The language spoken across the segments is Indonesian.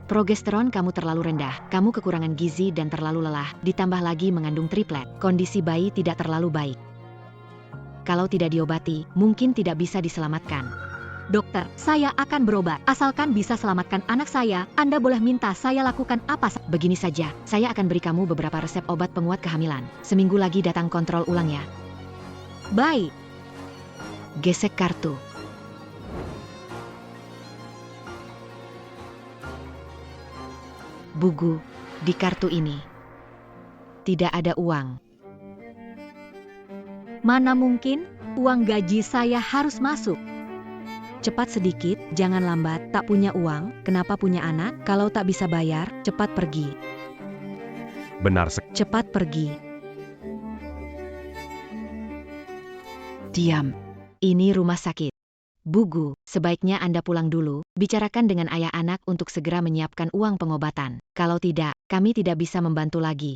Progesteron kamu terlalu rendah, kamu kekurangan gizi dan terlalu lelah, ditambah lagi mengandung triplet. Kondisi bayi tidak terlalu baik. Kalau tidak diobati, mungkin tidak bisa diselamatkan. Dokter, saya akan berobat. Asalkan bisa selamatkan anak saya, Anda boleh minta saya lakukan apa saja. Begini saja, saya akan beri kamu beberapa resep obat penguat kehamilan. Seminggu lagi datang kontrol ulang ya. Baik. Gesek kartu. Bugu, di kartu ini tidak ada uang. Mana mungkin, uang gaji saya harus masuk. Cepat sedikit, jangan lambat, tak punya uang, kenapa punya anak? Kalau tak bisa bayar, cepat pergi. Benar Cepat pergi. Diam. Ini rumah sakit. Bugu, sebaiknya Anda pulang dulu, bicarakan dengan ayah anak untuk segera menyiapkan uang pengobatan. Kalau tidak, kami tidak bisa membantu lagi.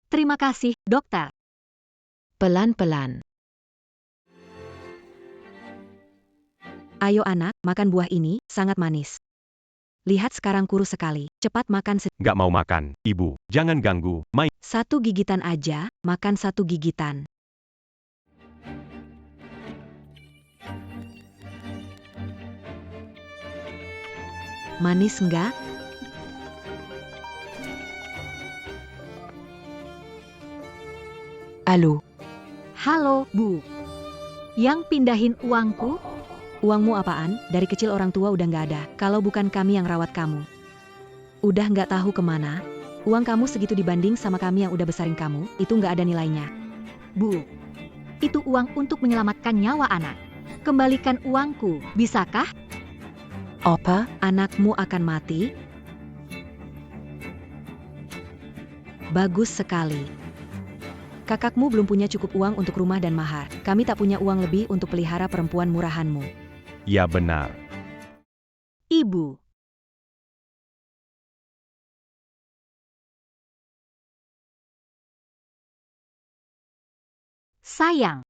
Terima kasih, dokter. Pelan-pelan. Ayo anak, makan buah ini, sangat manis. Lihat sekarang kurus sekali, cepat makan Nggak mau makan, Ibu. Jangan ganggu, Mai. satu gigitan aja, makan satu gigitan. Manis enggak? Halo. Halo, Bu. Yang pindahin uangku? Uangmu apaan? Dari kecil orang tua udah nggak ada, kalau bukan kami yang rawat kamu. Udah nggak tahu kemana? Uang kamu segitu dibanding sama kami yang udah besarin kamu, itu nggak ada nilainya. Bu, itu uang untuk menyelamatkan nyawa anak. Kembalikan uangku, bisakah? Apa? Anakmu akan mati? Bagus sekali. Kakakmu belum punya cukup uang untuk rumah dan mahar. Kami tak punya uang lebih untuk pelihara perempuan murahanmu. Ya benar. Ibu. Sayang.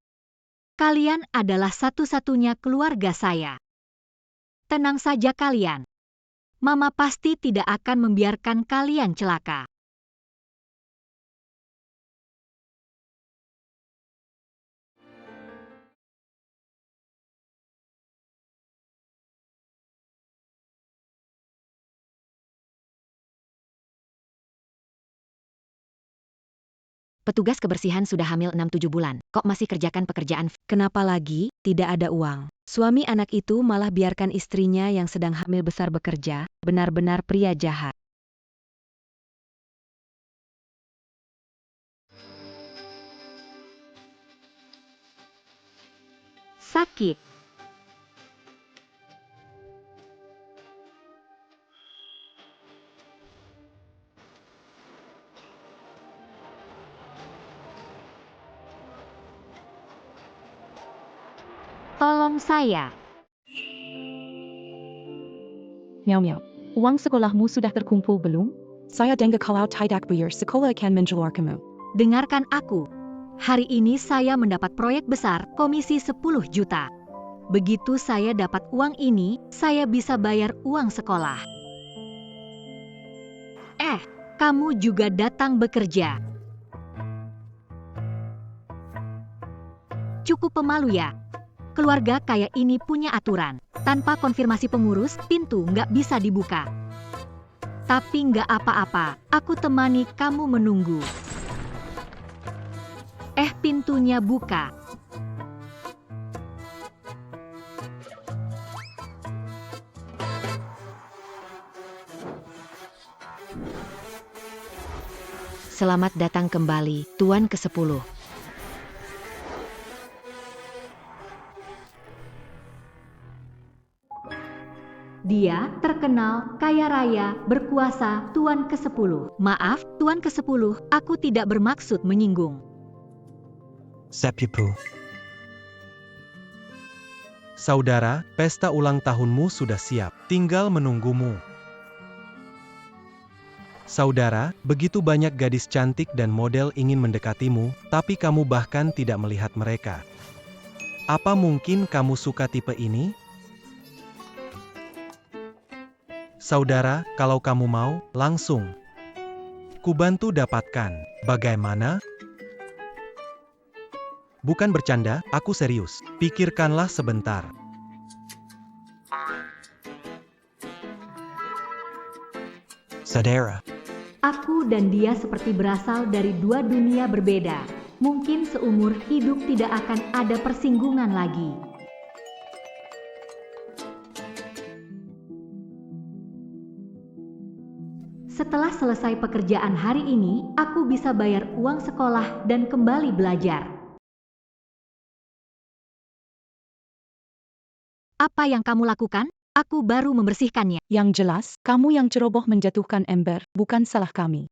Kalian adalah satu-satunya keluarga saya. Tenang saja kalian. Mama pasti tidak akan membiarkan kalian celaka. Petugas kebersihan sudah hamil 6-7 bulan. Kok masih kerjakan pekerjaan? Kenapa lagi? Tidak ada uang. Suami anak itu malah biarkan istrinya yang sedang hamil besar bekerja. Benar-benar pria jahat. Sakit. Tolong saya. Miao Miao. Uang sekolahmu sudah terkumpul belum? Saya dengar kalau tidak bayar sekolah akan menjual kamu. Dengarkan aku. Hari ini saya mendapat proyek besar, komisi 10 juta. Begitu saya dapat uang ini, saya bisa bayar uang sekolah. Kamu juga datang bekerja. Cukup pemalu ya. Keluarga kaya ini punya aturan. Tanpa konfirmasi pengurus, pintu nggak bisa dibuka. Tapi nggak apa-apa, aku temani kamu menunggu. Pintunya buka. Selamat datang kembali, Tuan ke-10. Dia terkenal, kaya raya, berkuasa, Tuan ke-10. Maaf, Tuan ke-10, aku tidak bermaksud menyinggung. Sepipu. Saudara, pesta ulang tahunmu sudah siap, tinggal menunggumu. Saudara, begitu banyak gadis cantik dan model ingin mendekatimu, tapi kamu bahkan tidak melihat mereka. Apa mungkin kamu suka tipe ini? Saudara, kalau kamu mau, langsung. Kubantu dapatkan. Bagaimana? Bukan bercanda, aku serius. Pikirkanlah sebentar. Saudara, Aku dan dia seperti berasal dari dua dunia berbeda. Mungkin seumur hidup tidak akan ada persinggungan lagi. Setelah selesai pekerjaan hari ini, aku bisa bayar uang sekolah dan kembali belajar. Apa yang kamu lakukan? Aku baru membersihkannya. Yang jelas, kamu yang ceroboh menjatuhkan ember, bukan salah kami.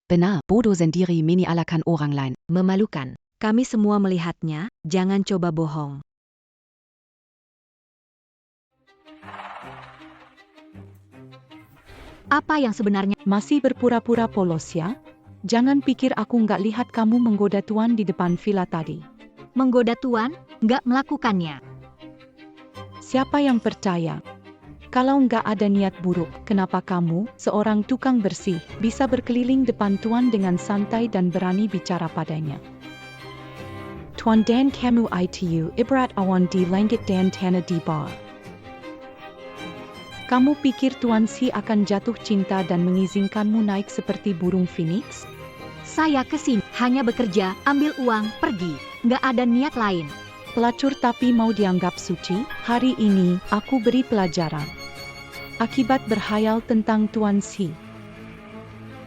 Benar, Bodo sendiri menyalahkan orang lain. Memalukan. Kami semua melihatnya, jangan coba bohong. Apa yang sebenarnya? Masih berpura-pura polos ya? Jangan pikir aku nggak lihat kamu menggoda tuan di depan villa tadi. Menggoda tuan? Nggak melakukannya. Siapa yang percaya? Kalau nggak ada niat buruk, kenapa kamu, seorang tukang bersih, bisa berkeliling depan tuan dengan santai dan berani bicara padanya? Tuan dan kamu itu ibarat awan di langit dan tanah di bawah. Kamu pikir Tuan Si akan jatuh cinta dan mengizinkanmu naik seperti burung phoenix? Saya kesini hanya bekerja, ambil uang, pergi. Nggak ada niat lain. Pelacur tapi mau dianggap suci? Hari ini, aku beri pelajaran. Akibat berhayal tentang Tuan Si.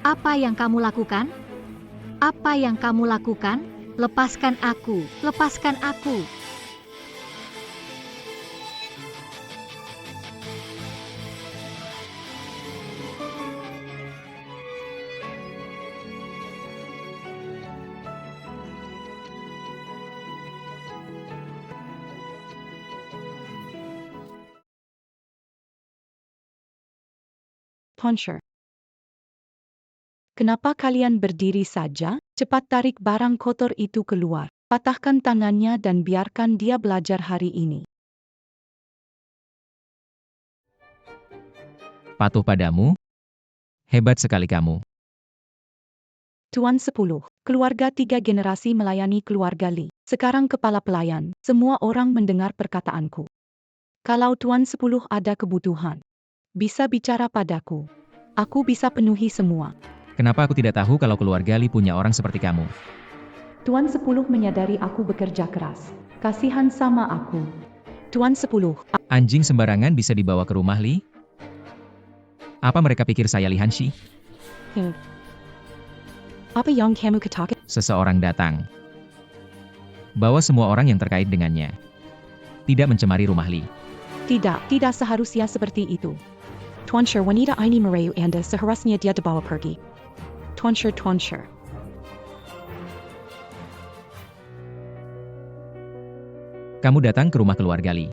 Apa yang kamu lakukan? Apa yang kamu lakukan? Lepaskan aku, lepaskan aku. Puncher. Kenapa kalian berdiri saja? Cepat tarik barang kotor itu keluar. Patahkan tangannya dan biarkan dia belajar hari ini. Patuh padamu? Hebat sekali kamu. Tuan 10. Keluarga 3 generasi melayani keluarga Li. Sekarang kepala pelayan, semua orang mendengar perkataanku. Kalau Tuan 10 ada kebutuhan, bisa bicara padaku. Aku bisa penuhi semua. Kenapa aku tidak tahu kalau keluarga Li punya orang seperti kamu? Tuan 10 menyadari aku bekerja keras. Kasihan sama aku. Tuan 10. Anjing sembarangan bisa dibawa ke rumah Li? Apa mereka pikir saya Li Hanshi? Apa yang kamu katakan? Seseorang datang. Bawa semua orang yang terkait dengannya. Tidak mencemari rumah Li. Tidak seharusnya seperti itu. Tuan Sher, wanita ini merayu Anda, seharusnya dia dibawa pergi. Tuan Sher. Kamu datang ke rumah keluarga Li.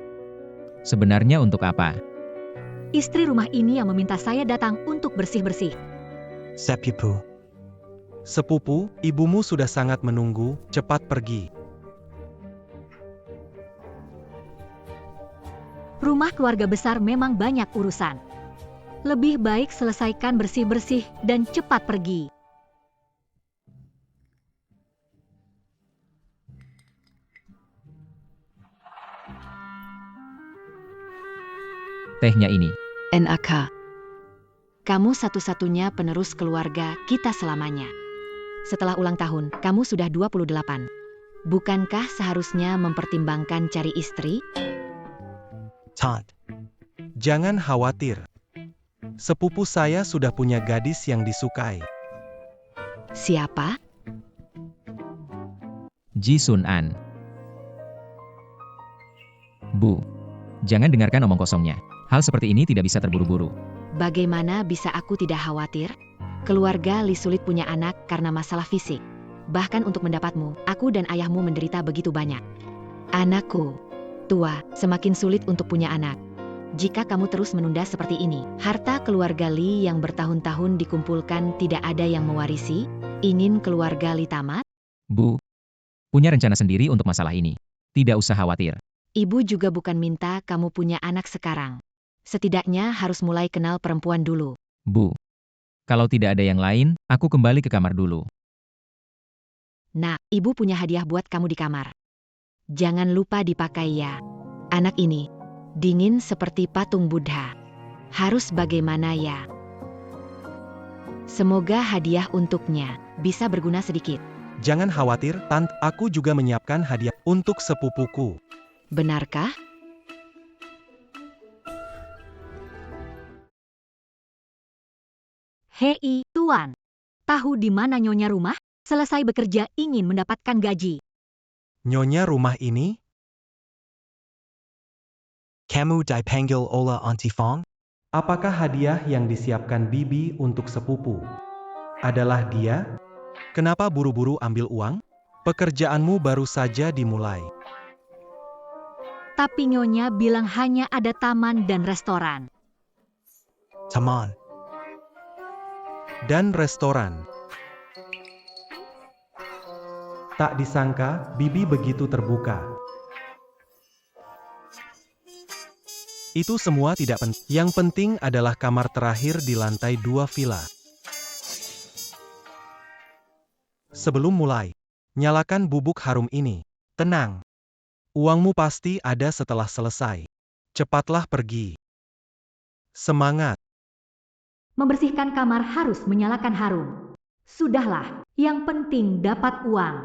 Sebenarnya untuk apa? Istri rumah ini yang meminta saya datang untuk bersih-bersih. Sepupu, ibumu sudah sangat menunggu, cepat pergi. Rumah keluarga besar memang banyak urusan. Lebih baik selesaikan bersih-bersih dan cepat pergi. Tehnya ini. NAK. Kamu satu-satunya penerus keluarga kita selamanya. Setelah ulang tahun, kamu sudah 28. Bukankah seharusnya mempertimbangkan cari istri? Todd. Jangan khawatir. Sepupu saya sudah punya gadis yang disukai. Siapa? Ji Sun An. Bu. Jangan dengarkan omong kosongnya. Hal seperti ini tidak bisa terburu-buru. Bagaimana bisa aku tidak khawatir? Keluarga Li sulit punya anak karena masalah fisik. Bahkan untuk mendapatmu, aku dan ayahmu menderita begitu banyak. Anakku, tua, semakin sulit untuk punya anak. Jika kamu terus menunda seperti ini, harta keluarga Li yang bertahun-tahun dikumpulkan tidak ada yang mewarisi? Ingin keluarga Li tamat? Bu. Punya rencana sendiri untuk masalah ini. Tidak usah khawatir. Ibu juga bukan minta kamu punya anak sekarang. Setidaknya harus mulai kenal perempuan dulu. Bu. Kalau tidak ada yang lain, aku kembali ke kamar dulu. Nak, ibu punya hadiah buat kamu di kamar. Jangan lupa dipakai ya. Anak ini, dingin seperti patung Buddha. Harus bagaimana ya? Semoga hadiah untuknya bisa berguna sedikit. Jangan khawatir, Tante, aku juga menyiapkan hadiah untuk sepupuku. Benarkah? Hei, Tuan. Tahu di mana nyonya rumah? Selesai bekerja ingin mendapatkan gaji. Nyonya rumah ini? Kamu dipanggil oleh Auntie Fong? Apakah hadiah yang disiapkan Bibi untuk sepupu adalah dia? Kenapa buru-buru ambil uang? Pekerjaanmu baru saja dimulai. Tapi nyonya bilang hanya ada taman dan restoran. Taman. Dan restoran. Tak disangka, Bibi begitu terbuka. Itu semua tidak penting. Yang penting adalah kamar terakhir di lantai 2 villa. Sebelum mulai, nyalakan bubuk harum ini. Tenang. Uangmu pasti ada setelah selesai. Cepatlah pergi. Semangat. Membersihkan kamar harus menyalakan harum. Sudahlah, yang penting dapat uang.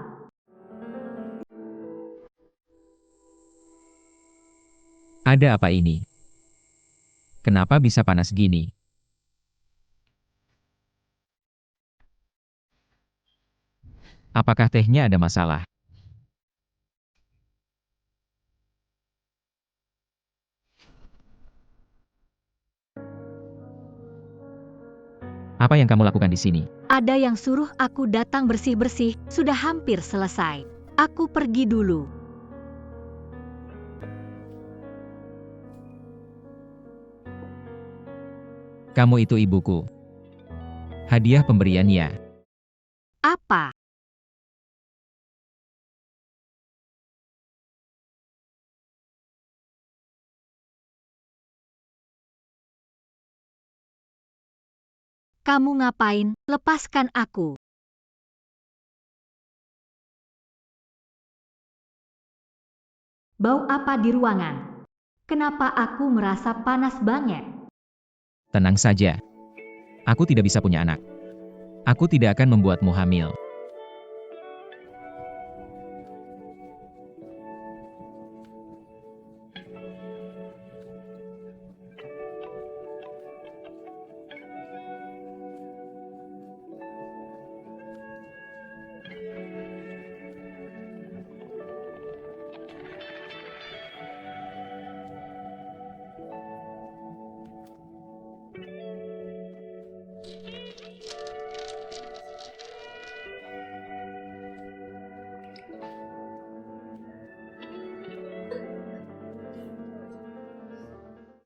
Ada apa ini? Kenapa bisa panas gini? Apakah tehnya ada masalah? Apa yang kamu lakukan di sini? Ada yang suruh aku datang bersih-bersih, sudah hampir selesai. Aku pergi dulu. Kamu itu ibuku. Hadiah pemberiannya. Apa? Kamu ngapain? Lepaskan aku. Bau apa di ruangan? Kenapa aku merasa panas banget? Tenang saja. Aku tidak bisa punya anak. Aku tidak akan membuatmu hamil.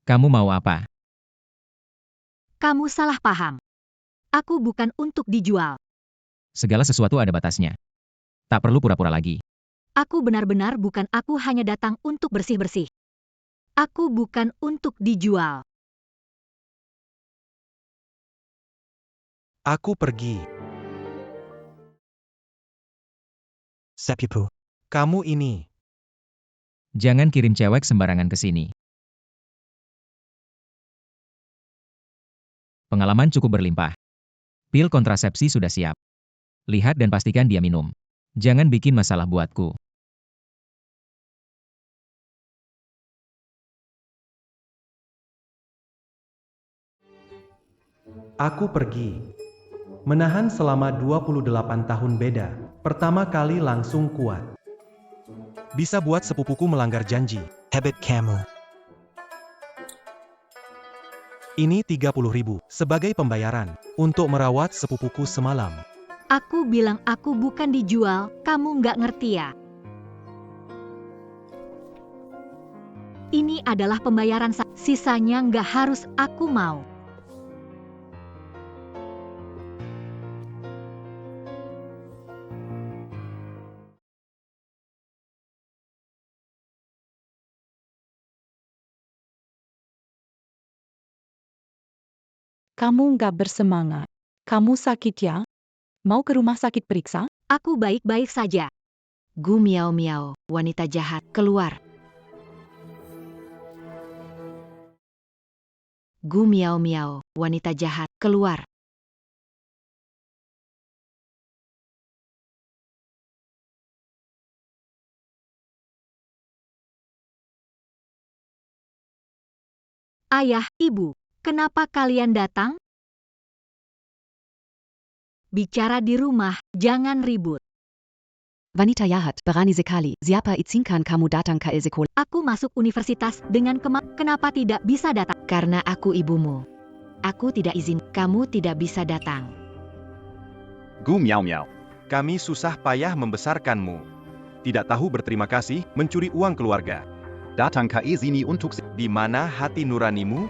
Kamu mau apa? Kamu salah paham. Aku bukan untuk dijual. Segala sesuatu ada batasnya. Tak perlu pura-pura lagi. Aku benar-benar bukan, aku hanya datang untuk bersih-bersih. Aku bukan untuk dijual. Aku pergi. Sepupu. Kamu ini. Jangan kirim cewek sembarangan ke sini. Pengalaman cukup berlimpah. Pil kontrasepsi sudah siap. Lihat dan pastikan dia minum. Jangan bikin masalah buatku. Aku pergi. Menahan selama 28 tahun beda. Pertama kali langsung kuat. Bisa buat sepupuku melanggar janji. Hebat kamu. Ini 30.000 sebagai pembayaran untuk merawat sepupuku semalam. Aku bilang aku bukan dijual, kamu nggak ngerti ya? Ini adalah pembayaran, sisanya nggak harus aku mau. Kamu nggak bersemangat. Kamu sakit ya? Mau ke rumah sakit periksa? Aku baik-baik saja. Gu miau miau, wanita jahat, keluar. Gu miau miau, wanita jahat, keluar. Ayah, ibu, kenapa kalian datang? Bicara di rumah, jangan ribut. Wanita jahat, berani sekali. Siapa izinkan kamu datang ke sekolah? Aku masuk universitas dengan kenapa tidak bisa datang? Karena aku ibumu. Aku tidak izin, kamu tidak bisa datang. Gu miau miau. Kami susah payah membesarkanmu. Tidak tahu berterima kasih, mencuri uang keluarga. Datang ke sini untuk di mana hati nuranimu?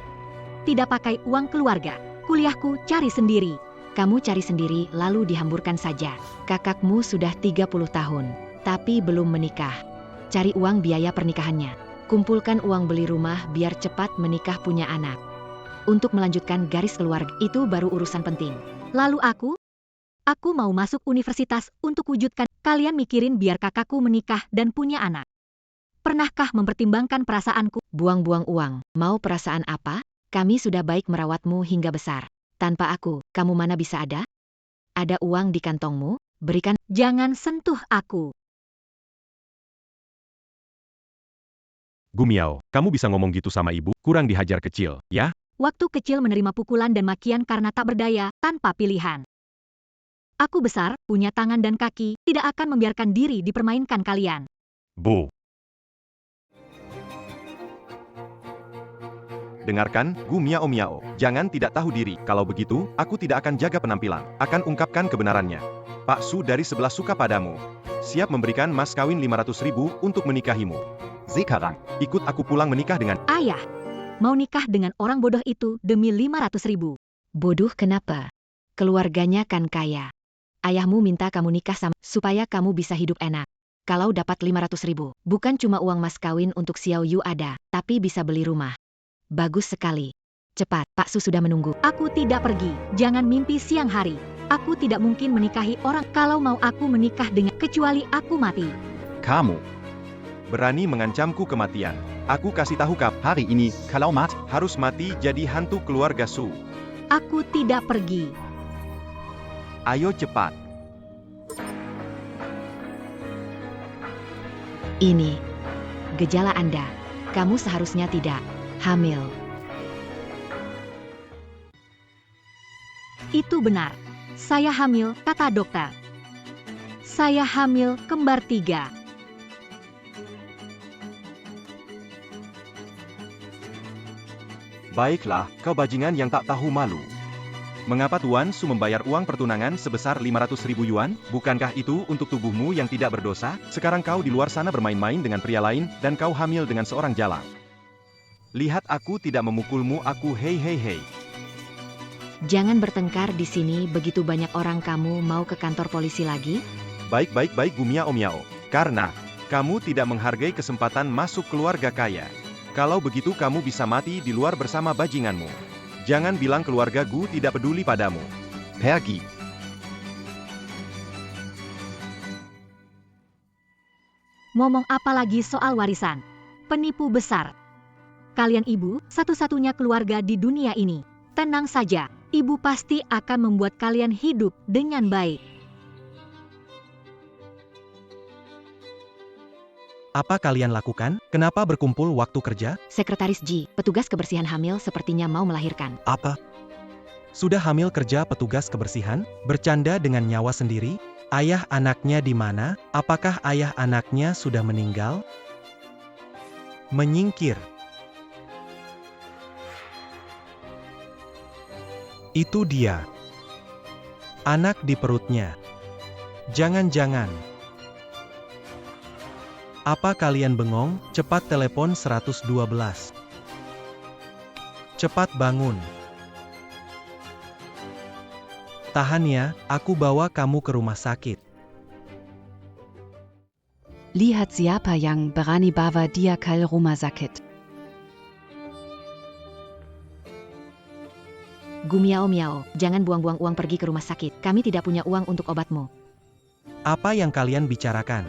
Tidak pakai uang keluarga. Kuliahku cari sendiri. Kamu cari sendiri lalu dihamburkan saja. Kakakmu sudah 30 tahun, tapi belum menikah. Cari uang biaya pernikahannya. Kumpulkan uang beli rumah biar cepat menikah punya anak. Untuk melanjutkan garis keluarga, itu baru urusan penting. Lalu aku? Aku mau masuk universitas untuk wujudkan. Kalian mikirin biar kakakku menikah dan punya anak. Pernahkah mempertimbangkan perasaanku? Buang-buang uang, mau perasaan apa? Kami sudah baik merawatmu hingga besar. Tanpa aku, kamu mana bisa ada? Ada uang di kantongmu? Berikan. Jangan sentuh aku. Gu miau, kamu bisa ngomong gitu sama ibu? Kurang dihajar kecil, ya? Waktu kecil menerima pukulan dan makian karena tak berdaya, tanpa pilihan. Aku besar, punya tangan dan kaki, tidak akan membiarkan diri dipermainkan kalian. Bu. Dengarkan, Gu miau miau. Jangan tidak tahu diri. Kalau begitu, aku tidak akan jaga penampilan. Akan ungkapkan kebenarannya. Pak Su dari sebelah suka padamu. Siap memberikan mas kawin 500.000 untuk menikahimu. Sekarang, ikut aku pulang menikah dengan... Ayah, mau nikah dengan orang bodoh itu demi 500.000. Bodoh kenapa? Keluarganya kan kaya. Ayahmu minta kamu nikah sama supaya kamu bisa hidup enak. Kalau dapat 500.000, bukan cuma uang mas kawin untuk Xiao Yu ada, tapi bisa beli rumah. Bagus sekali. Cepat, Pak Su sudah menunggu. Aku tidak pergi, jangan mimpi siang hari. Aku tidak mungkin menikahi orang kalau mau aku menikah dengan kecuali aku mati. Kamu berani mengancamku kematian. Aku kasih tahu kap hari ini, kalau harus mati jadi hantu keluarga Su. Aku tidak pergi. Ayo cepat. Ini gejala Anda. Kamu seharusnya tidak hamil. Itu benar. Saya hamil, kata dokter. Saya hamil kembar 3. Baiklah, kau bajingan yang tak tahu malu. Mengapa Tuan Su membayar uang pertunangan sebesar 500.000 yuan? Bukankah itu untuk tubuhmu yang tidak berdosa? Sekarang kau di luar sana bermain-main dengan pria lain, dan kau hamil dengan seorang jalang. Lihat aku tidak memukulmu, aku hei. Jangan bertengkar di sini, begitu banyak orang. Kamu mau ke kantor polisi lagi? Baik Gu miau miau. Karena kamu tidak menghargai kesempatan masuk keluarga kaya. Kalau begitu kamu bisa mati di luar bersama bajinganmu. Jangan bilang keluarga Gu tidak peduli padamu. Pergi. Ngomong apa lagi soal warisan? Penipu besar. Kalian ibu, satu-satunya keluarga di dunia ini. Tenang saja, ibu pasti akan membuat kalian hidup dengan baik. Apa kalian lakukan? Kenapa berkumpul waktu kerja? Sekretaris Ji, petugas kebersihan hamil sepertinya mau melahirkan. Apa? Sudah hamil kerja petugas kebersihan? Bercanda dengan nyawa sendiri? Ayah anaknya di mana? Apakah ayah anaknya sudah meninggal? Menyingkir. Itu dia. Anak di perutnya. Jangan-jangan. Apa kalian bengong? Cepat telepon 112. Cepat bangun. Tahan ya, aku bawa kamu ke rumah sakit. Lihat siapa yang berani bawa dia ke rumah sakit. Gumiao-miao, jangan buang-buang uang pergi ke rumah sakit. Kami tidak punya uang untuk obatmu. Apa yang kalian bicarakan?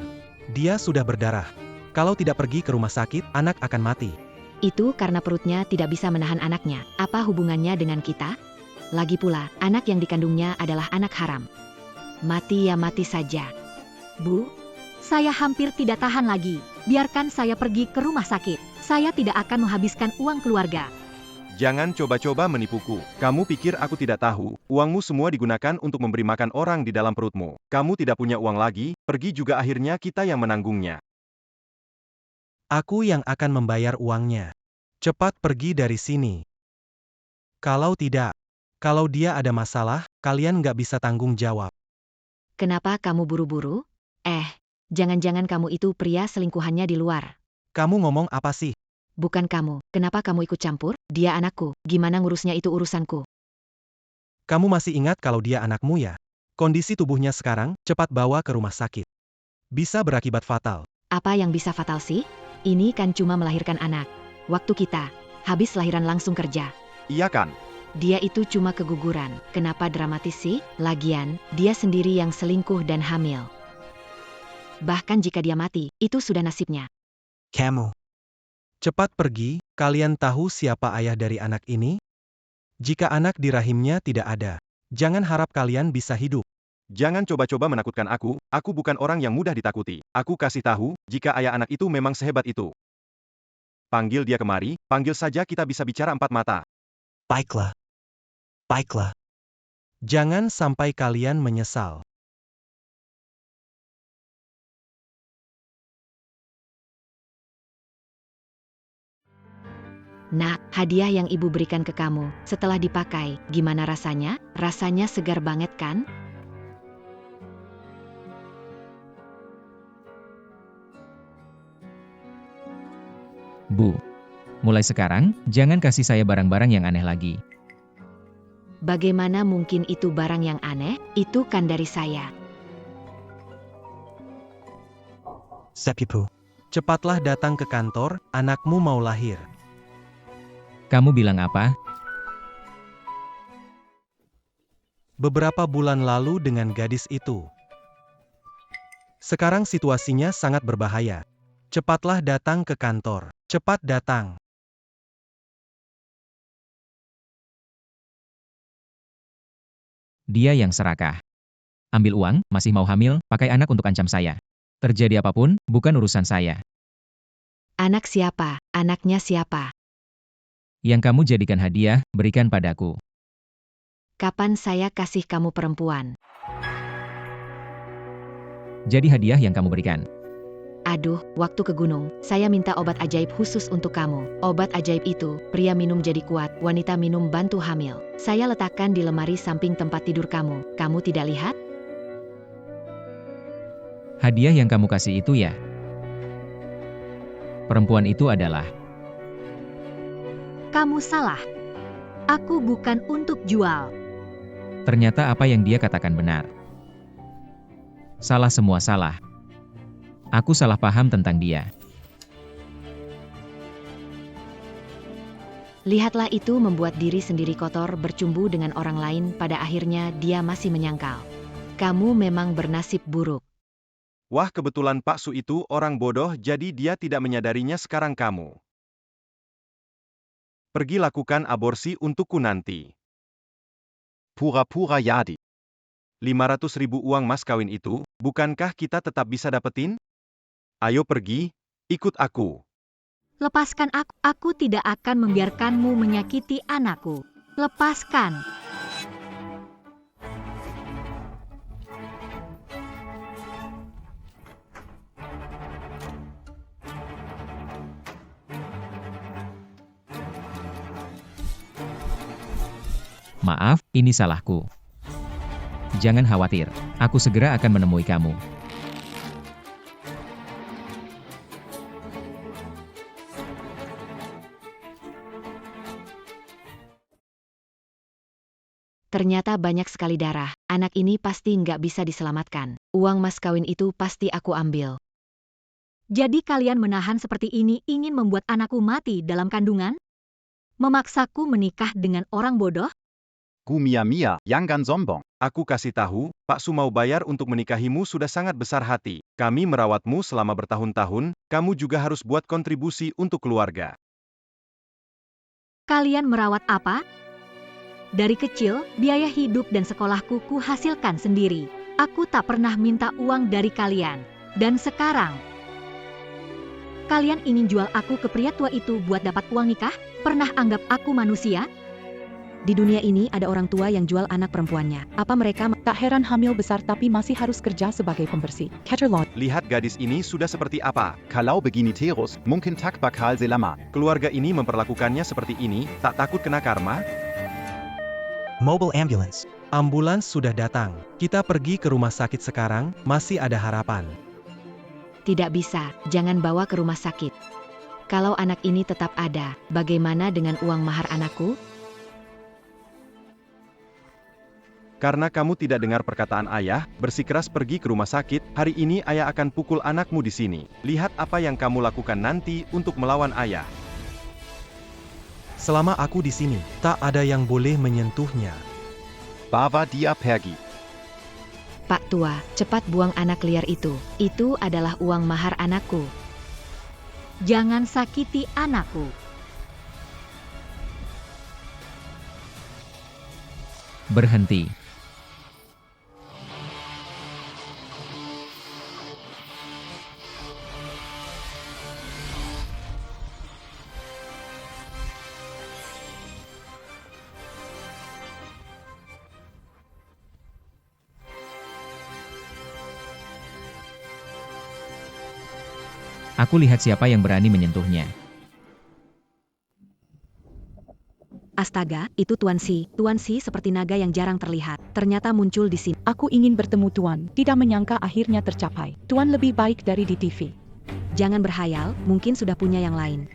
Dia sudah berdarah. Kalau tidak pergi ke rumah sakit, anak akan mati. Itu karena perutnya tidak bisa menahan anaknya. Apa hubungannya dengan kita? Lagi pula, anak yang dikandungnya adalah anak haram. Mati ya mati saja. Bu, saya hampir tidak tahan lagi. Biarkan saya pergi ke rumah sakit. Saya tidak akan menghabiskan uang keluarga. Jangan coba-coba menipuku. Kamu pikir aku tidak tahu? Uangmu semua digunakan untuk memberi makan orang di dalam perutmu. Kamu tidak punya uang lagi, pergi juga akhirnya kita yang menanggungnya. Aku yang akan membayar uangnya. Cepat pergi dari sini. Kalau tidak, kalau dia ada masalah, kalian nggak bisa tanggung jawab. Kenapa kamu buru-buru? Jangan-jangan kamu itu pria selingkuhannya di luar. Kamu ngomong apa sih? Bukan kamu. Kenapa kamu ikut campur? Dia anakku. Gimana ngurusnya itu urusanku. Kamu masih ingat kalau dia anakmu ya? Kondisi tubuhnya sekarang, cepat bawa ke rumah sakit. Bisa berakibat fatal. Apa yang bisa fatal sih? Ini kan cuma melahirkan anak. Waktu kita, habis lahiran langsung kerja. Iya kan? Dia itu cuma keguguran. Kenapa dramatis sih? Lagian, dia sendiri yang selingkuh dan hamil. Bahkan jika dia mati, itu sudah nasibnya. Kamu. Cepat pergi, kalian tahu siapa ayah dari anak ini? Jika anak di rahimnya tidak ada, jangan harap kalian bisa hidup. Jangan coba-coba menakutkan aku bukan orang yang mudah ditakuti. Aku kasih tahu, jika ayah anak itu memang sehebat itu. Panggil dia kemari, panggil saja kita bisa bicara empat mata. Baiklah. Baiklah. Jangan sampai kalian menyesal. Nak, hadiah yang ibu berikan ke kamu, setelah dipakai, gimana rasanya? Rasanya segar banget kan? Bu, mulai sekarang, jangan kasih saya barang-barang yang aneh lagi. Bagaimana mungkin itu barang yang aneh? Itu kan dari saya. Sepupu. Cepatlah datang ke kantor, anakmu mau lahir. Kamu bilang apa? Beberapa bulan lalu dengan gadis itu. Sekarang situasinya sangat berbahaya. Cepatlah datang ke kantor. Cepat datang. Dia yang serakah. Ambil uang, masih mau hamil, pakai anak untuk ancam saya. Terjadi apapun, bukan urusan saya. Anak siapa? Anaknya siapa? Yang kamu jadikan hadiah, berikan padaku. Kapan saya kasih kamu perempuan? Jadi hadiah yang kamu berikan. Aduh, waktu ke gunung, saya minta obat ajaib khusus untuk kamu. Obat ajaib itu, pria minum jadi kuat, wanita minum bantu hamil. Saya letakkan di lemari samping tempat tidur kamu. Kamu tidak lihat? Hadiah yang kamu kasih itu ya? Perempuan itu adalah... Kamu salah. Aku bukan untuk jual. Ternyata apa yang dia katakan benar. Salah semua salah. Aku salah paham tentang dia. Lihatlah itu membuat diri sendiri kotor bercumbu dengan orang lain, pada akhirnya dia masih menyangkal. Kamu memang bernasib buruk. Wah, kebetulan Pak Su itu orang bodoh, jadi dia tidak menyadarinya. Sekarang kamu pergi lakukan aborsi untukku nanti. Pura-pura jadi. 500.000 uang mas kawin itu, bukankah kita tetap bisa dapetin? Ayo pergi, ikut aku. Lepaskan aku. Aku tidak akan membiarkanmu menyakiti anakku. Lepaskan. Maaf, ini salahku. Jangan khawatir, aku segera akan menemui kamu. Ternyata banyak sekali darah, anak ini pasti nggak bisa diselamatkan. Uang mas kawin itu pasti aku ambil. Jadi kalian menahan seperti ini ingin membuat anakku mati dalam kandungan? Memaksaku menikah dengan orang bodoh? Gumia Mia, jangan sombong. Aku kasih tahu, Pak Su mau bayar untuk menikahimu sudah sangat besar hati. Kami merawatmu selama bertahun-tahun, kamu juga harus buat kontribusi untuk keluarga. Kalian merawat apa? Dari kecil, biaya hidup dan sekolahku ku hasilkan sendiri. Aku tak pernah minta uang dari kalian. Dan sekarang, kalian ingin jual aku ke pria tua itu buat dapat uang nikah? Pernah anggap aku manusia? Di dunia ini ada orang tua yang jual anak perempuannya. Apa mereka Tak heran hamil besar tapi masih harus kerja sebagai pembersih. Caterlon. Lihat gadis ini sudah seperti apa. Kalau begini terus, mungkin tak bakal selama. Keluarga ini memperlakukannya seperti ini, tak takut kena karma? Mobile ambulance. Ambulans sudah datang. Kita pergi ke rumah sakit sekarang, masih ada harapan. tidak bisa, jangan bawa ke rumah sakit. Kalau anak ini tetap ada, bagaimana dengan uang mahar anakku? Karena kamu tidak dengar perkataan ayah, bersikeras pergi ke rumah sakit, hari ini ayah akan pukul anakmu di sini. Lihat apa yang kamu lakukan nanti untuk melawan ayah. Selama aku di sini, tak ada yang boleh menyentuhnya. Bawa dia pergi. Pak Tua, cepat buang anak liar itu. Itu adalah uang mahar anakku. Jangan sakiti anakku. Berhenti. Aku lihat siapa yang berani menyentuhnya. Astaga, itu Tuan Si. Tuan Si seperti naga yang jarang terlihat. Ternyata muncul di sini. Aku ingin bertemu Tuan, tidak menyangka akhirnya tercapai. Tuan lebih baik dari di TV. Jangan berhayal, mungkin sudah punya yang lain.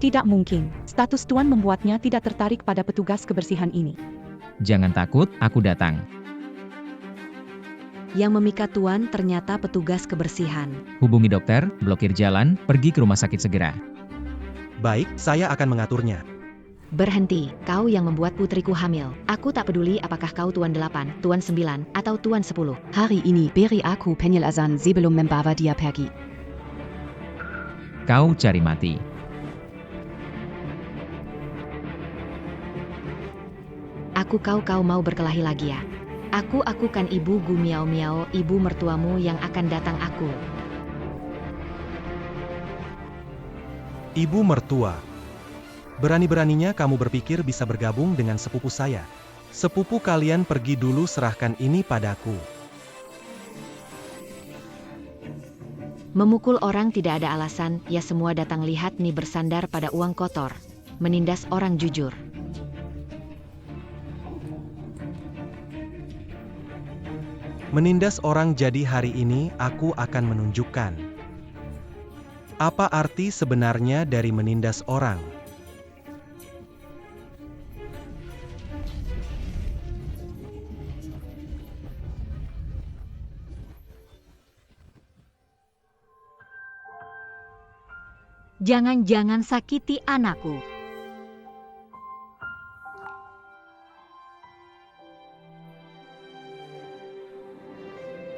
Tidak mungkin, status Tuan membuatnya tidak tertarik pada petugas kebersihan ini. Jangan takut, aku datang. Yang memikat Tuan ternyata petugas kebersihan. Hubungi dokter, blokir jalan, pergi ke rumah sakit segera. Baik, saya akan mengaturnya. Berhenti, kau yang membuat putriku hamil. Aku tak peduli apakah kau Tuan 8, Tuan 9, atau Tuan 10. Hari ini beri aku penjelasan sebelum membawa dia pergi. Kau cari mati. Kau mau berkelahi lagi ya? Aku kan ibu Gu Miao Miao, ibu mertuamu yang akan datang aku. Ibu mertua. Berani-beraninya kamu berpikir bisa bergabung dengan sepupu saya. Sepupu kalian pergi dulu, serahkan ini padaku. Memukul orang tidak ada alasan, ya semua datang lihat nih bersandar pada uang kotor. Menindas orang jujur. Menindas orang jadi hari ini aku akan menunjukkan. Apa arti sebenarnya dari menindas orang? Jangan-jangan sakiti anakku.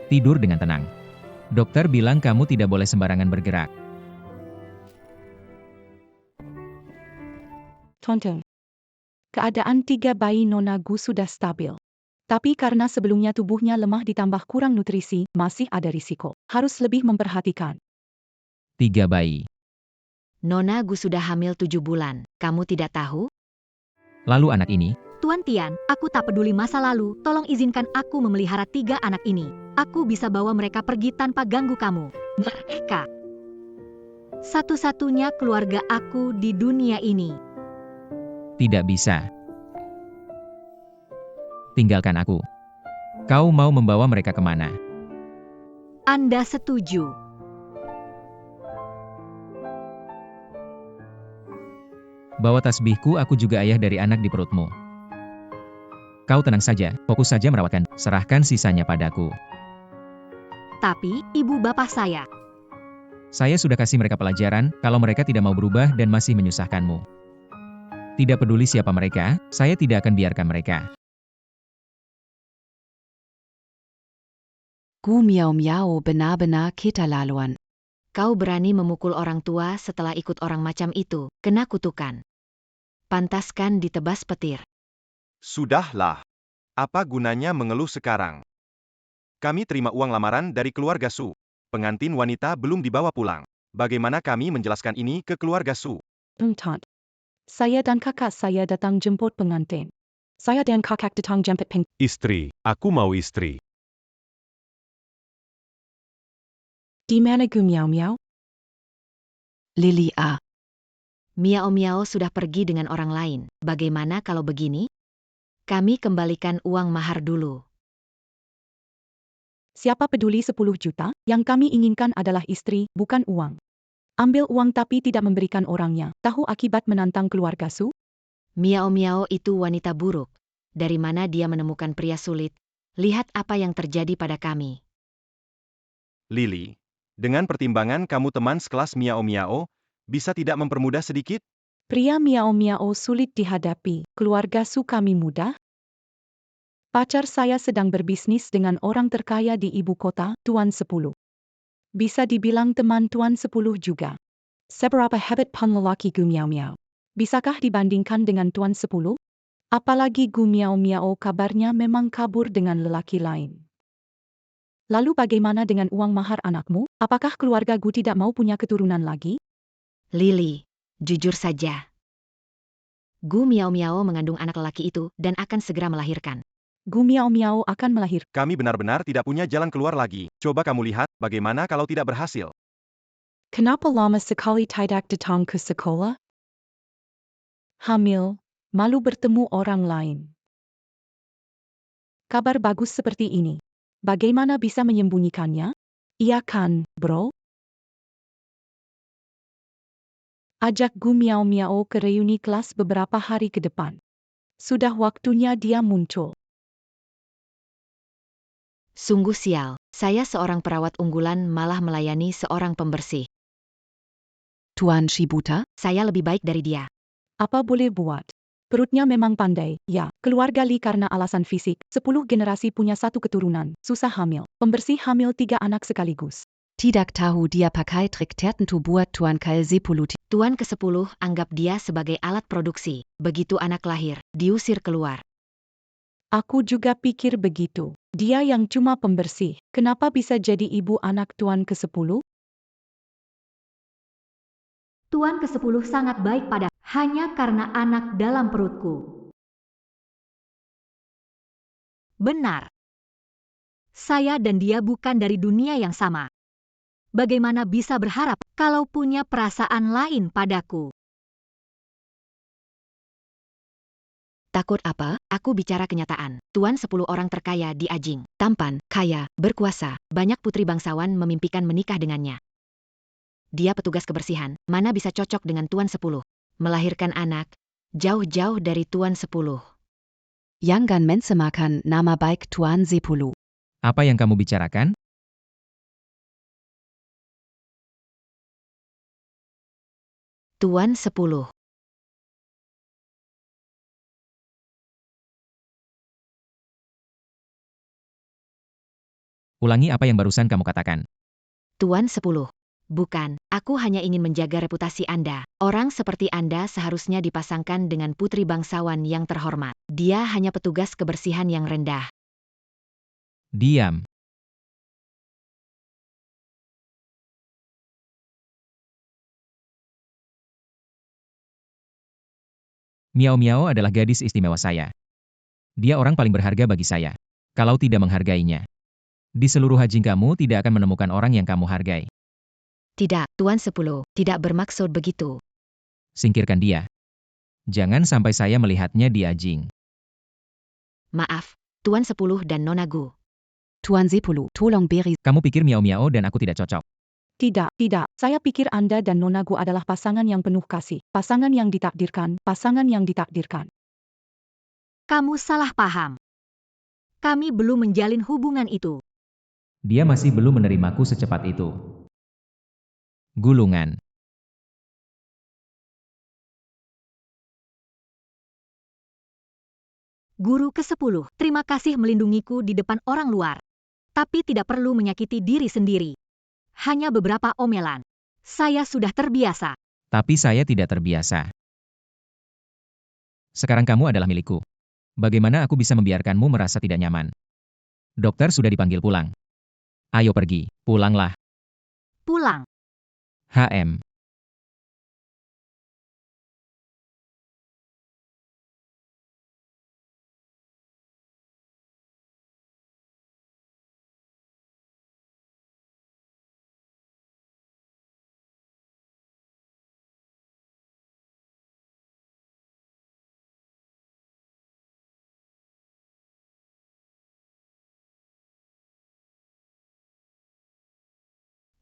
Tidur dengan tenang. Dokter bilang kamu tidak boleh sembarangan bergerak. Tonton. Keadaan 3 bayi Nona Gu sudah stabil. Tapi karena sebelumnya tubuhnya lemah ditambah kurang nutrisi, masih ada risiko. Harus lebih memperhatikan. 3 bayi. Nona Gu sudah hamil 7 bulan. Kamu tidak tahu? Lalu anak ini? Tuan Tian, aku tak peduli masa lalu, tolong izinkan aku memelihara 3 anak ini. Aku bisa bawa mereka pergi tanpa ganggu kamu. Mereka satu-satunya keluarga aku di dunia ini. Tidak bisa. Tinggalkan aku. Kau mau membawa mereka kemana? Anda setuju? Bawa tasbihku, aku juga ayah dari anak di perutmu. Kau tenang saja, fokus saja merawatkan, serahkan sisanya padaku. Tapi, ibu bapak saya. Saya sudah kasih mereka pelajaran, kalau mereka tidak mau berubah dan masih menyusahkanmu. Tidak peduli siapa mereka, saya tidak akan biarkan mereka. Gu miau miau benar-benar keterlaluan. Kau berani memukul orang tua setelah ikut orang macam itu, kena kutukan. Pantaskan ditebas petir. Sudahlah. Apa gunanya mengeluh sekarang? Kami terima uang lamaran dari keluarga Su. Pengantin wanita belum dibawa pulang. Bagaimana kami menjelaskan ini ke keluarga Su? Entat. Saya dan kakak saya datang jemput pengantin. Saya dan kakak datang jemput peng. Istri, aku mau istri. Di mana Gu miau miau? Lily A. Miao-miao sudah pergi dengan orang lain. Bagaimana kalau begini? Kami kembalikan uang mahar dulu. Siapa peduli 10 juta? Yang kami inginkan adalah istri, bukan uang. Ambil uang tapi tidak memberikan orangnya. Tahu akibat menantang keluarga Su? Miao-miao itu wanita buruk. Dari mana dia menemukan pria sulit? Lihat apa yang terjadi pada kami. Lily, dengan pertimbangan kamu teman sekelas Miao-miao, bisa tidak mempermudah sedikit? Pria miau miau sulit dihadapi. Keluarga Su kami mudah? Pacar saya sedang berbisnis dengan orang terkaya di ibu kota, Tuan 10. Bisa dibilang teman Tuan 10 juga. Seberapa hebat penlelaki Gu miau miau? Bisakah dibandingkan dengan Tuan 10? Apalagi Gu miau miau kabarnya memang kabur dengan lelaki lain. Lalu bagaimana dengan uang mahar anakmu? Apakah keluarga Gu tidak mau punya keturunan lagi? Lily, jujur saja. Gu Miao-miao mengandung anak lelaki itu dan akan segera melahirkan. Gu miau miau akan melahirkan. Kami benar-benar tidak punya jalan keluar lagi. Coba kamu lihat, bagaimana kalau tidak berhasil? Kenapa lama sekali tidak datang ke sekolah? Hamil, malu bertemu orang lain. Kabar bagus seperti ini. Bagaimana bisa menyembunyikannya? Iya kan, bro? Ajak Gu miau miau ke reuni kelas beberapa hari ke depan. Sudah waktunya dia muncul. Sungguh sial, saya seorang perawat unggulan malah melayani seorang pembersih. Tuan Shibuta. Saya lebih baik dari dia. Apa boleh buat? Perutnya memang pandai, ya. Keluarga Li karena alasan fisik, 10 generasi punya satu keturunan, susah hamil. Pembersih hamil 3 anak sekaligus. Tidak tahu dia pakai trik tertentu buat Tuan Kyle 10. Tuan ke-10 anggap dia sebagai alat produksi. Begitu anak lahir, diusir keluar. Aku juga pikir begitu. Dia yang cuma pembersih, kenapa bisa jadi ibu anak Tuan ke-10? Tuan ke-10 sangat baik pada hanya karena anak dalam perutku. Benar. Saya dan dia bukan dari dunia yang sama. Bagaimana bisa berharap kalau punya perasaan lain padaku? Takut apa? Aku bicara kenyataan. Tuan 10 orang terkaya di Ajing. Tampan, kaya, berkuasa. Banyak putri bangsawan memimpikan menikah dengannya. Dia petugas kebersihan, mana bisa cocok dengan Tuan 10. Melahirkan anak, jauh-jauh dari Tuan 10. Jangan mencemarkan nama baik Tuan 10. Apa yang kamu bicarakan? Tuan 10. Ulangi apa yang barusan kamu katakan. Tuan 10. Bukan, aku hanya ingin menjaga reputasi Anda. Orang seperti Anda seharusnya dipasangkan dengan putri bangsawan yang terhormat. Dia hanya petugas kebersihan yang rendah. Diam. Miao Miao adalah gadis istimewa saya. Dia orang paling berharga bagi saya. Kalau tidak menghargainya, di seluruh Hajing kamu tidak akan menemukan orang yang kamu hargai. Tidak, Tuan 10, tidak bermaksud begitu. Singkirkan dia. Jangan sampai saya melihatnya di Hajing. Maaf, Tuan 10 dan Nona Gu. Tuan 10, tolong beri. Kamu pikir Miao Miao dan aku tidak cocok? Tidak, tidak. Saya pikir Anda dan Nona Gu adalah pasangan yang penuh kasih. Pasangan yang ditakdirkan, pasangan yang ditakdirkan. Kamu salah paham. Kami belum menjalin hubungan itu. Dia masih belum menerimaku secepat itu. Gulungan. Guru ke-10, terima kasih melindungiku di depan orang luar. tapi tidak perlu menyakiti diri sendiri. Hanya beberapa omelan. Saya sudah terbiasa. Tapi saya tidak terbiasa. Sekarang kamu adalah milikku. Bagaimana aku bisa membiarkanmu merasa tidak nyaman? Dokter sudah dipanggil pulang. Ayo pergi, pulanglah. Pulang. HM.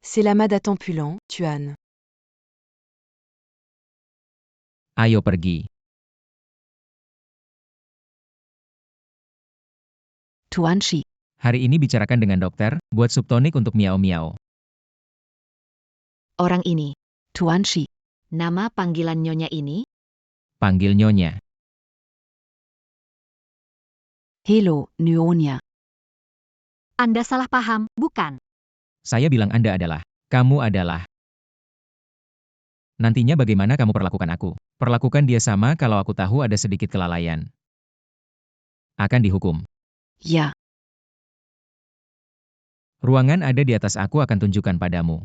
Selamat datang pulang, Tuan. Ayo pergi. Tuan Shi. Hari ini bicarakan dengan dokter, buat sup tonik untuk Miao Miao. Orang ini, Tuan Shi. nama panggilan nyonya ini, Panggil nyonya. Hello, Nyonya. Anda salah paham, bukan? Saya bilang Anda adalah. Kamu adalah. Nantinya bagaimana kamu perlakukan aku? Perlakukan dia sama kalau aku tahu ada sedikit kelalaian. Akan dihukum. Ya. Ruangan ada di atas, aku akan tunjukkan padamu.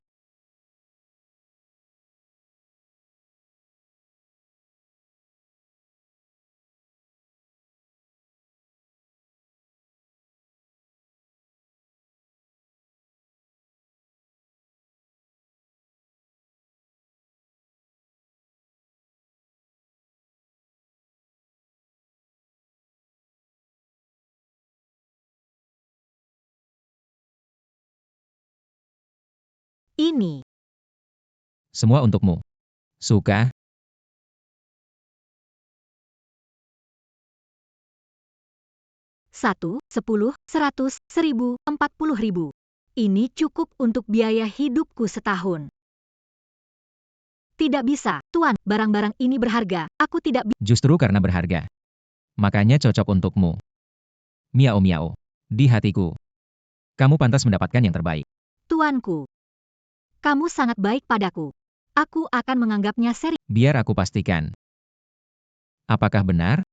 Ini. Semua untukmu. Suka? Satu, 10, 100, 1000, 40.000. Ini cukup untuk biaya hidupku setahun. Tidak bisa, Tuan, barang-barang ini berharga. Aku tidak bisa. Justru karena berharga. Makanya cocok untukmu. Miao Miao. Di hatiku. Kamu pantas mendapatkan yang terbaik. Tuanku. Kamu sangat baik padaku. Aku akan menganggapnya serius. Biar aku pastikan. Apakah benar?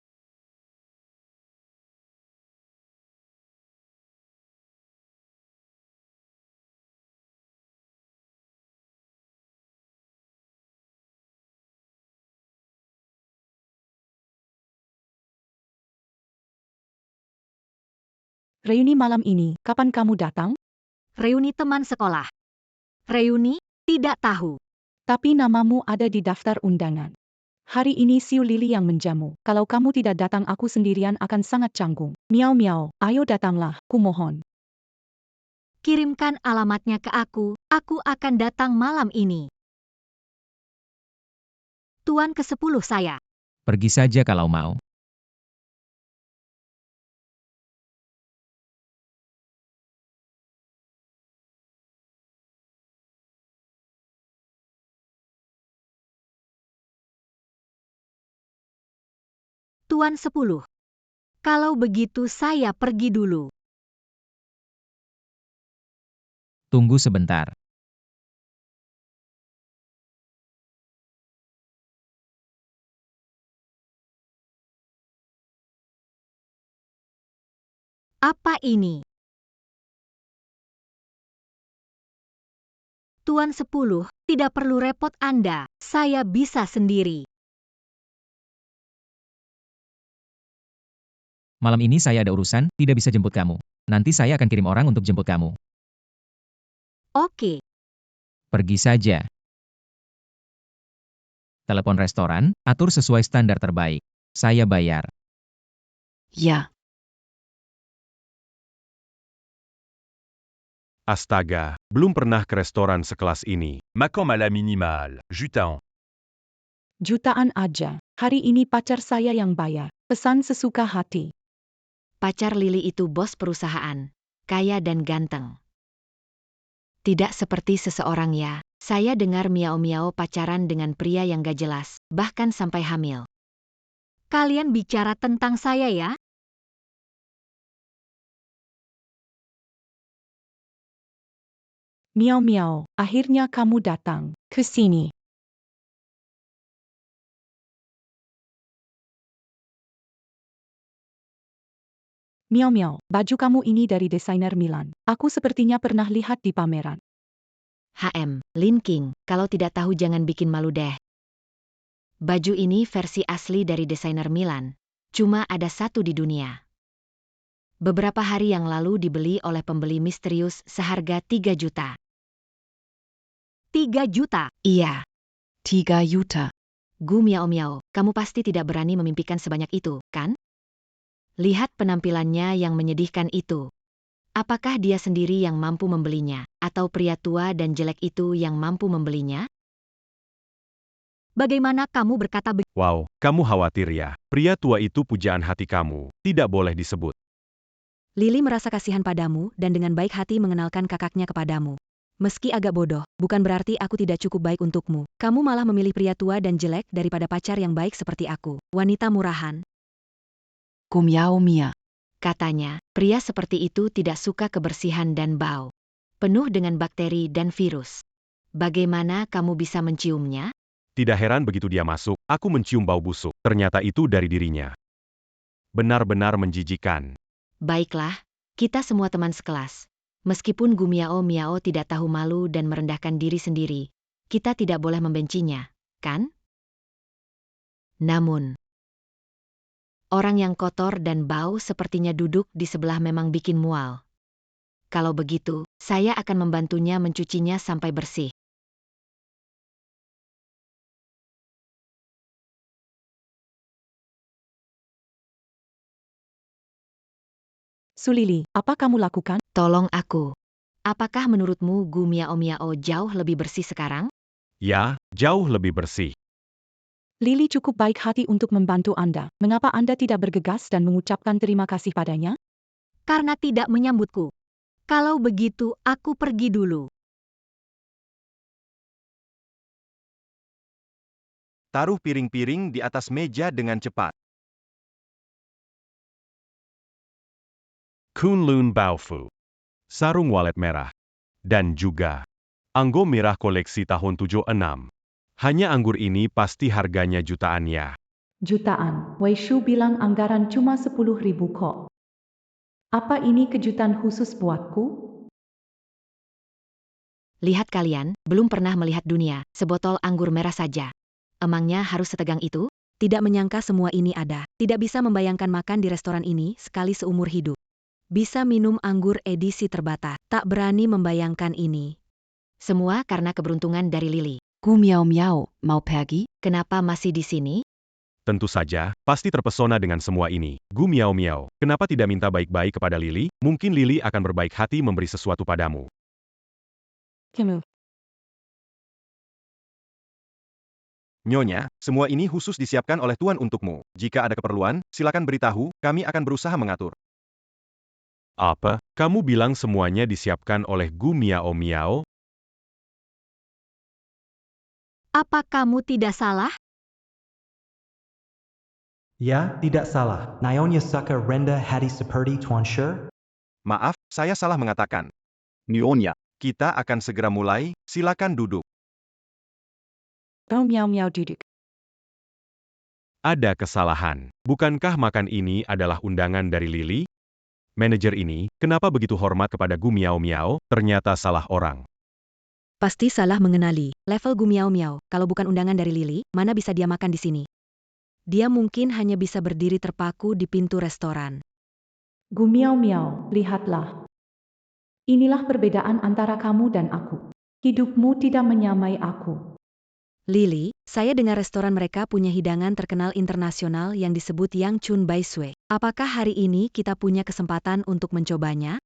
Reuni malam ini, kapan kamu datang? Reuni teman sekolah. Reuni, tidak tahu. Tapi namamu ada di daftar undangan. Hari ini Siu Lili yang menjamu. Kalau kamu tidak datang aku sendirian akan sangat canggung. Miao Miao, ayo datanglah, kumohon. Kirimkan alamatnya ke aku akan datang malam ini. Tuan ke-10 saya. Pergi saja kalau mau. Tuan 10. Kalau begitu saya pergi dulu. Tunggu sebentar. Apa ini? Tuan 10, tidak perlu repot Anda, saya bisa sendiri. Malam ini saya ada urusan, tidak bisa jemput kamu. Nanti saya akan kirim orang untuk jemput kamu. Oke. Pergi saja. Telepon restoran, atur sesuai standar terbaik. Saya bayar. Ya. Astaga, belum pernah ke restoran sekelas ini. Macam à la minimale, Jutan. Jutaan aja. Hari ini pacar saya yang bayar. Pesan sesuka hati. pacar Lili itu bos perusahaan, kaya dan ganteng. Tidak seperti seseorang ya, saya dengar Miao Miao pacaran dengan pria yang gak jelas, bahkan sampai hamil. Kalian bicara tentang saya ya? Miao Miao, akhirnya kamu datang ke sini. Miao Miao, baju kamu ini dari desainer Milan. Aku sepertinya pernah lihat di pameran. Lin King, kalau tidak tahu jangan bikin malu deh. Baju ini versi asli dari desainer Milan. Cuma ada satu di dunia. Beberapa hari yang lalu dibeli oleh pembeli misterius seharga 3 juta. 3 juta. Iya. 3 Juta. Gu Miao Miao, kamu pasti tidak berani memimpikan sebanyak itu, kan? Lihat penampilannya yang menyedihkan itu. Apakah dia sendiri yang mampu membelinya, atau pria tua dan jelek itu yang mampu membelinya? Bagaimana kamu berkata begitu? Wow, kamu khawatir ya. Pria tua itu pujaan hati kamu. Tidak boleh disebut. Lili merasa kasihan padamu dan dengan baik hati mengenalkan kakaknya kepadamu. Meski agak bodoh, bukan berarti aku tidak cukup baik untukmu. Kamu malah memilih pria tua dan jelek daripada pacar yang baik seperti aku. Wanita murahan. Gu Miao Miao. Katanya, pria seperti itu tidak suka kebersihan dan bau. Penuh dengan bakteri dan virus. Bagaimana kamu bisa menciumnya? Tidak heran begitu dia masuk, aku mencium bau busuk. Ternyata itu dari dirinya. Benar-benar menjijikan. Baiklah, kita semua teman sekelas. Meskipun Gu Miao Miao tidak tahu malu dan merendahkan diri sendiri, kita tidak boleh membencinya, kan? Namun, orang yang kotor dan bau sepertinya duduk di sebelah memang bikin mual. Kalau begitu, saya akan membantunya mencucinya sampai bersih. Sulili, apa kamu lakukan? Tolong aku. Apakah menurutmu Gu Miao Miao jauh lebih bersih sekarang? Ya, jauh lebih bersih. Lili cukup baik hati untuk membantu Anda. Mengapa Anda tidak bergegas dan mengucapkan terima kasih padanya? Karena tidak menyambutku. Kalau begitu, aku pergi dulu. Taruh piring-piring di atas meja dengan cepat. Kunlun Baofu. Sarung walet merah. Dan juga anggur merah koleksi tahun 76. Hanya anggur ini pasti harganya jutaan ya. Jutaan, Wei Shu bilang anggaran cuma 10.000 kok. Apa ini kejutan khusus buatku? Lihat kalian, belum pernah melihat dunia, sebotol anggur merah saja. Emangnya harus setegang itu? Tidak menyangka semua ini ada. Tidak bisa membayangkan makan di restoran ini sekali seumur hidup. Bisa minum anggur edisi terbatas. Tak berani membayangkan ini. Semua karena keberuntungan dari Lili. Gu Miao Miao, mau pergi? Kenapa masih di sini? Tentu saja, pasti terpesona dengan semua ini. Gu Miao Miao, kenapa tidak minta baik-baik kepada Lili? Mungkin Lili akan berbaik hati memberi sesuatu padamu. Kamu. Nyonya, semua ini khusus disiapkan oleh Tuan untukmu. Jika ada keperluan, silakan beritahu, kami akan berusaha mengatur. Apa? Kamu bilang semuanya disiapkan oleh Gu Miao Miao? Apa kamu tidak salah? Ya, tidak salah. Nyonya suka rendah hati seperti Tuan Sher? Maaf, saya salah mengatakan. Nyonya. Kita akan segera mulai, silakan duduk. Oh Miao Miao duduk. Ada kesalahan. Bukankah makan ini adalah undangan dari Lili? Manajer ini, kenapa begitu hormat kepada Gu Miao Miao? Ternyata salah orang. Pasti salah mengenali. Level Gu Miao Miao, kalau bukan undangan dari Lili, mana bisa dia makan di sini? Dia mungkin hanya bisa berdiri terpaku di pintu restoran. Gu Miao Miao, lihatlah. Inilah perbedaan antara kamu dan aku. Hidupmu tidak menyamai aku. Lili, saya dengar restoran mereka punya hidangan terkenal internasional yang disebut Yang Chun Bai Sui. Apakah hari ini kita punya kesempatan untuk mencobanya?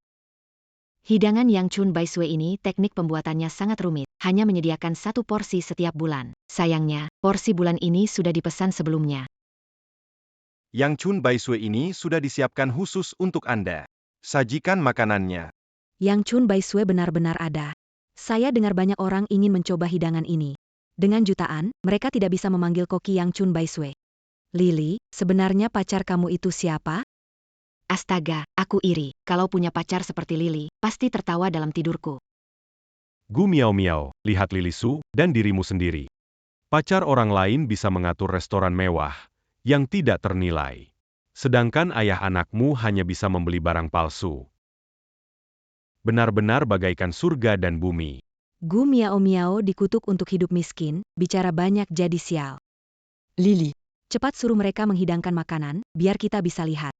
Hidangan Yang Chun Bai Sui ini teknik pembuatannya sangat rumit, hanya menyediakan 1 porsi setiap bulan. Sayangnya, porsi bulan ini sudah dipesan sebelumnya. Yang Chun Bai Sui ini sudah disiapkan khusus untuk Anda. Sajikan makanannya. Yang Chun Bai Sui benar-benar ada. Saya dengar banyak orang ingin mencoba hidangan ini. Dengan jutaan, mereka tidak bisa memanggil koki Yang Chun Bai Sui. Lili, sebenarnya pacar kamu itu siapa? Astaga, aku iri. Kalau punya pacar seperti Lili, pasti tertawa dalam tidurku. Gu Miao Miao, lihat Lili Su, dan dirimu sendiri. Pacar orang lain bisa mengatur restoran mewah, yang tidak ternilai. Sedangkan ayah anakmu hanya bisa membeli barang palsu. Benar-benar bagaikan surga dan bumi. Gu Miao Miao dikutuk untuk hidup miskin, bicara banyak jadi sial. Lili, cepat suruh mereka menghidangkan makanan, biar kita bisa lihat.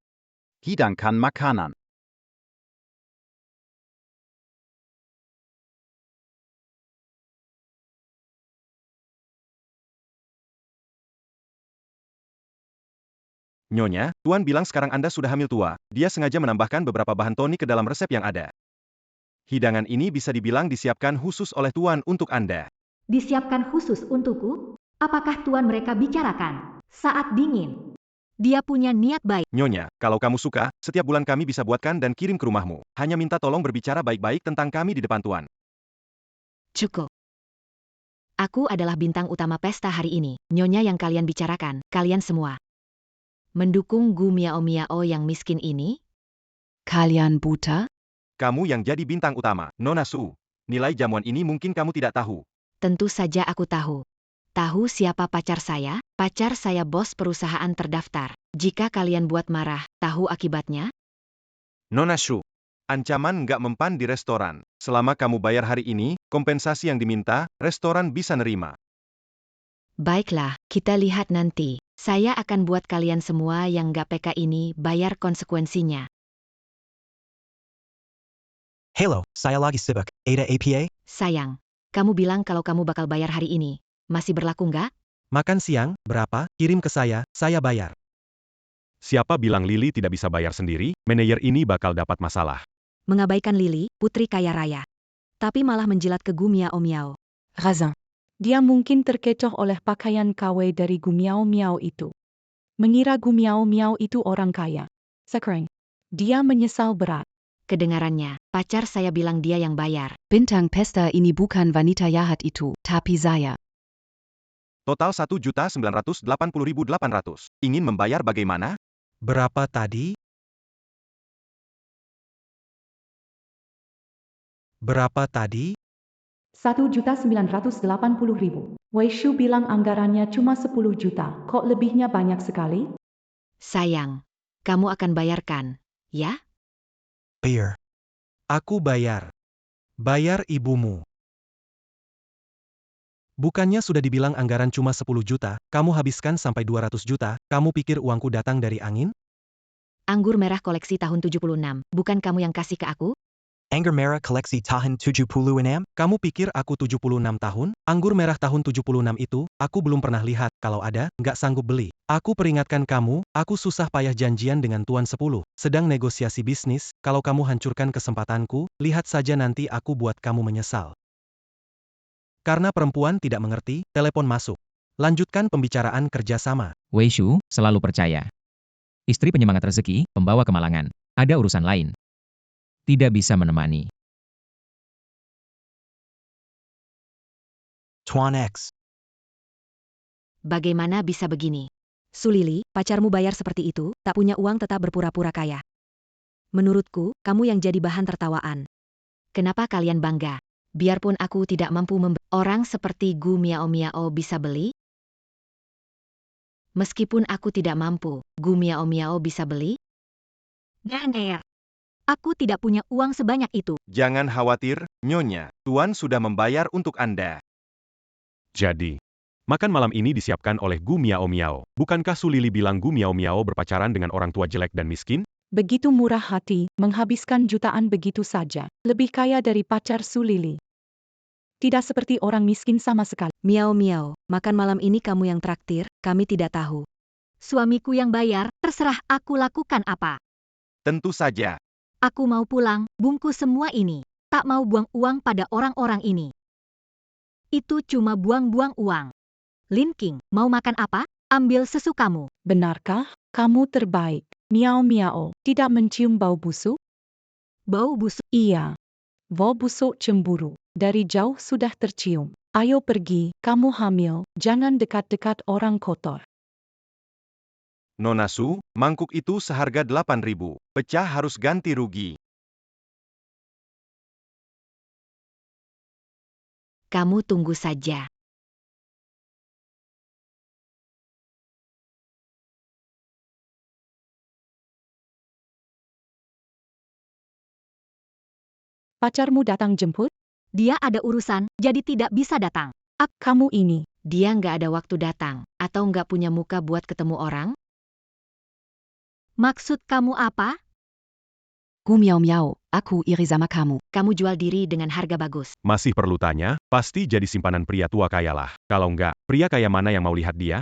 Hidangkan makanan. Nyonya, Tuan bilang sekarang Anda sudah hamil tua. Dia sengaja menambahkan beberapa bahan tonik ke dalam resep yang ada. Hidangan ini bisa dibilang disiapkan khusus oleh Tuan untuk Anda. Disiapkan khusus untukku? Apakah tuan mereka bicarakan saat dingin? Dia punya niat baik. Nyonya, kalau kamu suka, setiap bulan kami bisa buatkan dan kirim ke rumahmu. Hanya minta tolong berbicara baik-baik tentang kami di depan Tuan. Cukup. Aku adalah bintang utama pesta hari ini. Nyonya yang kalian bicarakan, kalian semua. Mendukung Gu Miao Miao yang miskin ini? Kalian buta? Kamu yang jadi bintang utama, Nona Su. Nilai jamuan ini mungkin kamu tidak tahu. Tentu saja aku tahu. Tahu siapa pacar saya? Pacar saya bos perusahaan terdaftar. Jika kalian buat marah, tahu akibatnya? Nona Su, ancaman nggak mempan di restoran. Selama kamu bayar hari ini, kompensasi yang diminta, restoran bisa nerima. Baiklah, kita lihat nanti. Saya akan buat kalian semua yang nggak PK ini bayar konsekuensinya. Halo, saya lagi sibuk. Ada APA? Sayang, kamu bilang kalau kamu bakal bayar hari ini. Masih berlaku nggak? Makan siang, berapa? Kirim ke saya bayar. Siapa bilang Lili tidak bisa bayar sendiri? Manajer ini bakal dapat masalah. Mengabaikan Lili, putri kaya raya. Tapi malah menjilat ke Gu Miao Miao. Razan. Dia mungkin terkecoh oleh pakaian KW dari Gu Miao Miao itu. Mengira Gu Miao Miao itu orang kaya. Sekarang, dia menyesal berat. Kedengarannya, pacar saya bilang dia yang bayar. Bintang pesta ini bukan wanita jahat itu, tapi saya. Total 1.980.800. Ingin membayar bagaimana? Berapa tadi? Berapa tadi? 1.980.000. Wei Shu bilang anggarannya cuma 10 juta. Kok lebihnya banyak sekali? Sayang, kamu akan bayarkan, ya? Bayar. Aku bayar. Bayar ibumu. Bukannya sudah dibilang anggaran cuma 10 juta, kamu habiskan sampai 200 juta, kamu pikir uangku datang dari angin? Anggur merah koleksi tahun 76, bukan kamu yang kasih ke aku? Anggur merah koleksi tahun 76? Kamu pikir aku 76 tahun? Anggur merah tahun 76 itu, aku belum pernah lihat, kalau ada, nggak sanggup beli. Aku peringatkan kamu, aku susah payah janjian dengan Tuan 10, sedang negosiasi bisnis, kalau kamu hancurkan kesempatanku, lihat saja nanti aku buat kamu menyesal. Karena perempuan tidak mengerti, telepon masuk. Lanjutkan pembicaraan kerjasama. Wei Shu selalu percaya. Istri penyemangat rezeki, pembawa kemalangan. Ada urusan lain. Tidak bisa menemani. Tuan X. Bagaimana bisa begini? Sulili, pacarmu bayar seperti itu, tak punya uang tetap berpura-pura kaya. Menurutku, kamu yang jadi bahan tertawaan. Kenapa kalian bangga? Biarpun aku tidak mampu orang seperti Gu Miao Miao bisa beli? Meskipun aku tidak mampu, Gu Miao Miao bisa beli? Ganger. Aku tidak punya uang sebanyak itu. Jangan khawatir, Nyonya. Tuan sudah membayar untuk Anda. Jadi, makan malam ini disiapkan oleh Gu Miao Miao. Bukankah Su Lili bilang Gu Miao Miao berpacaran dengan orang tua jelek dan miskin? Begitu murah hati, menghabiskan jutaan begitu saja. Lebih kaya dari pacar Su Lili. Tidak seperti orang miskin sama sekali. Miao Miao, makan malam ini kamu yang traktir, kami tidak tahu. Suamiku yang bayar, terserah aku lakukan apa. Tentu saja. Aku mau pulang, bungkus semua ini. Tak mau buang uang pada orang-orang ini. Itu cuma buang-buang uang. Lin King, mau makan apa? Ambil sesukamu. Benarkah? Kamu terbaik. Miao Miao, tidak mencium bau busuk? Bau busuk. Iya. Bau busuk cemburu. Dari jauh sudah tercium. Ayo pergi, kamu hamil, jangan dekat-dekat orang kotor. Nona Su, mangkuk itu seharga 8.000. Pecah harus ganti rugi. Kamu tunggu saja. Pacarmu datang jemput? Dia ada urusan, jadi tidak bisa datang. Kamu ini. Dia nggak ada waktu datang, atau nggak punya muka buat ketemu orang? Maksud kamu apa? Gu miau miau, aku iri sama kamu. Kamu jual diri dengan harga bagus. Masih perlu tanya? Pasti jadi simpanan pria tua kaya lah. Kalau enggak, pria kaya mana yang mau lihat dia?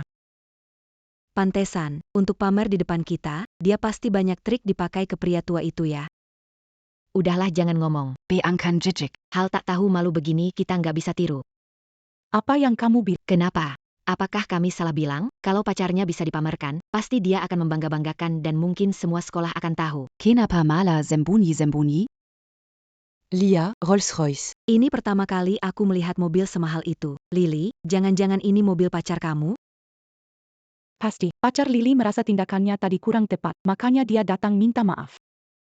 Pantesan, untuk pamer di depan kita, dia pasti banyak trik dipakai ke pria tua itu ya. Udahlah jangan ngomong. Beangkan jijik. Hal tak tahu malu begini kita nggak bisa tiru. Apa yang kamu bilang? Kenapa? Apakah kami salah bilang, kalau pacarnya bisa dipamerkan, pasti dia akan membangga-banggakan dan mungkin semua sekolah akan tahu. Kenapa malah sembunyi-sembunyi? Lia, Rolls-Royce. Ini pertama kali aku melihat mobil semahal itu. Lily, jangan-jangan ini mobil pacar kamu? Pasti, pacar Lily merasa tindakannya tadi kurang tepat, makanya dia datang minta maaf.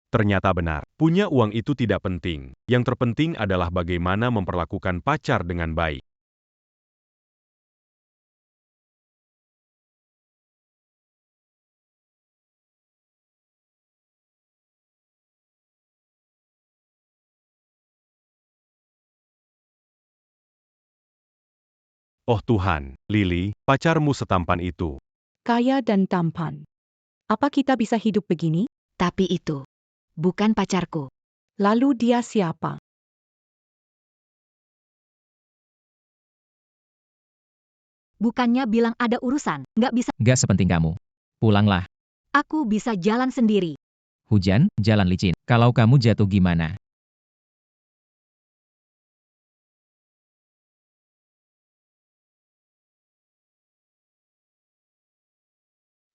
Ternyata benar. Punya uang itu tidak penting. Yang terpenting adalah bagaimana memperlakukan pacar dengan baik. Oh Tuhan, Lily, pacarmu setampan itu. Kaya dan tampan. Apa kita bisa hidup begini? Tapi itu bukan pacarku. Lalu dia siapa? Bukannya bilang ada urusan, nggak bisa. Gak sepenting kamu. Pulanglah. Aku bisa jalan sendiri. Hujan, jalan licin. Kalau kamu jatuh gimana?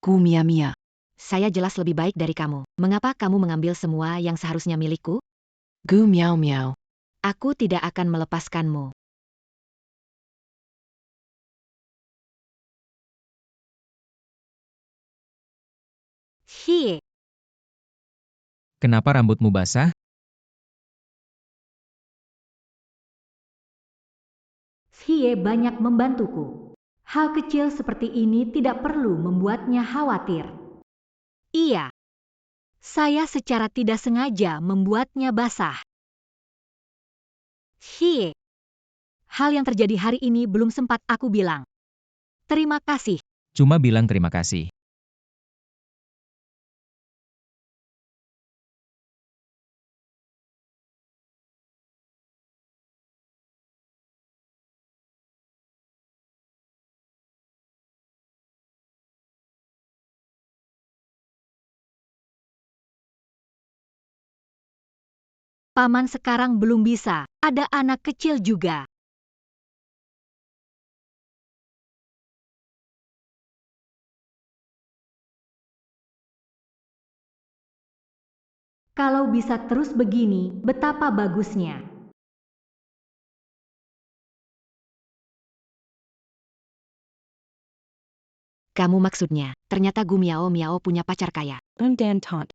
Gu mia mia. Saya jelas lebih baik dari kamu. Mengapa kamu mengambil semua yang seharusnya milikku? Gu miau miau. Aku tidak akan melepaskanmu. Hie, Kenapa rambutmu basah? Hie banyak membantuku. Hal kecil seperti ini tidak perlu membuatnya khawatir. Iya. Saya secara tidak sengaja membuatnya basah. Hie. Hal yang terjadi hari ini belum sempat aku bilang. Terima kasih. Cuma bilang terima kasih. Paman sekarang belum bisa. Ada anak kecil juga. Kalau bisa terus begini, betapa bagusnya. Kamu maksudnya, ternyata Gu Miao Miao punya pacar kaya. Dan Todd.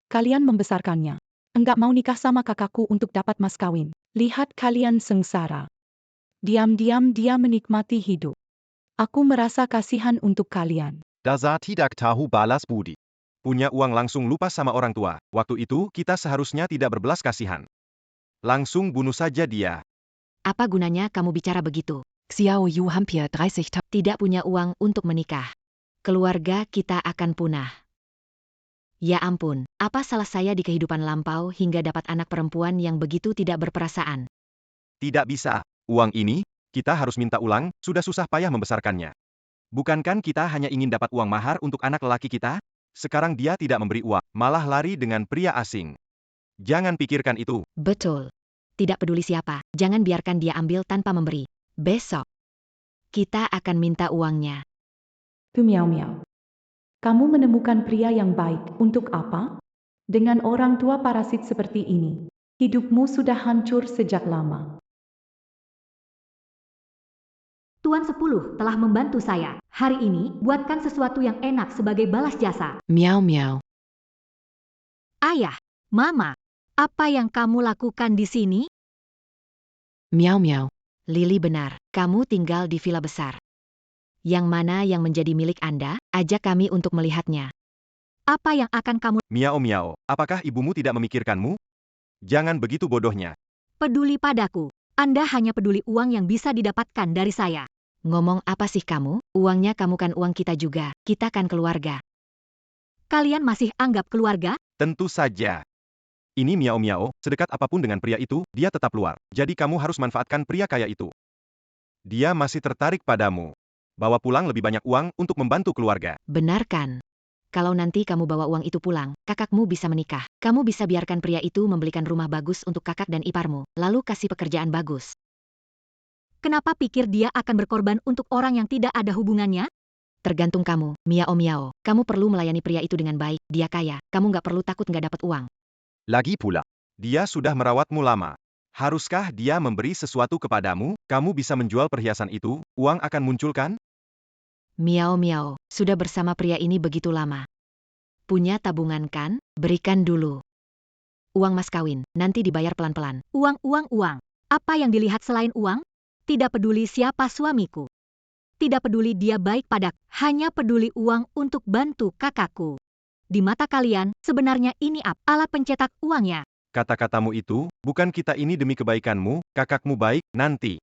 Kalian membesarkannya. Enggak mau nikah sama kakakku untuk dapat mas kawin. Lihat kalian sengsara. Diam-diam dia menikmati hidup. Aku merasa kasihan untuk kalian. Dasa tidak tahu balas budi. Punya uang langsung lupa sama orang tua. Waktu itu kita seharusnya tidak berbelas kasihan. Langsung bunuh saja dia. Apa gunanya kamu bicara begitu? Xiao Yu hampir 30 tahun. Tidak punya uang untuk menikah. Keluarga kita akan punah. Ya ampun, apa salah saya di kehidupan lampau hingga dapat anak perempuan yang begitu tidak berperasaan? Tidak bisa. Uang ini, kita harus minta ulang, sudah susah payah membesarkannya. Bukankah kita hanya ingin dapat uang mahar untuk anak lelaki kita? Sekarang dia tidak memberi uang, malah lari dengan pria asing. Jangan pikirkan itu. Betul. Tidak peduli siapa, jangan biarkan dia ambil tanpa memberi. Besok, kita akan minta uangnya. Gu miau miau. Kamu menemukan pria yang baik. Untuk apa? Dengan orang tua parasit seperti ini, hidupmu sudah hancur sejak lama. Tuan 10 telah membantu saya. Hari ini, buatkan sesuatu yang enak sebagai balas jasa. Miau miau. Ayah, Mama, apa yang kamu lakukan di sini? Miau miau. Lily benar, kamu tinggal di villa besar. Yang mana yang menjadi milik Anda? Ajak kami untuk melihatnya. Apa yang akan kamu Miao, apakah ibumu tidak memikirkanmu? Jangan begitu bodohnya. peduli padaku? Anda hanya peduli uang yang bisa didapatkan dari saya. Ngomong apa sih kamu? Uangnya kamu kan uang kita juga, kita kan keluarga. Kalian masih anggap keluarga? Tentu saja. Ini Miao, sedekat apapun dengan pria itu, dia tetap luar. Jadi kamu harus manfaatkan pria kaya itu. Dia masih tertarik padamu. Bawa pulang lebih banyak uang untuk membantu keluarga. Benar kan? Kalau nanti kamu bawa uang itu pulang, kakakmu bisa menikah. Kamu bisa biarkan pria itu membelikan rumah bagus untuk kakak dan iparmu, lalu kasih pekerjaan bagus. Kenapa pikir dia akan berkorban untuk orang yang tidak ada hubungannya? Tergantung kamu, Miao. Kamu perlu melayani pria itu dengan baik, dia kaya, kamu nggak perlu takut nggak dapat uang. Lagi pula. Dia sudah merawatmu lama. Haruskah dia memberi sesuatu kepadamu? Kamu bisa menjual perhiasan itu, uang akan muncul kan? Miao, sudah bersama pria ini begitu lama. Punya tabungan kan? Berikan dulu. Uang mas kawin, nanti dibayar pelan-pelan. Uang. Apa yang dilihat selain uang? Tidak peduli siapa suamiku. Tidak peduli dia baik padaku, hanya peduli uang untuk bantu kakakku. Di mata kalian, sebenarnya ini alat pencetak uangnya. Kata-katamu itu, bukan kita ini demi kebaikanmu, kakakmu baik, nanti.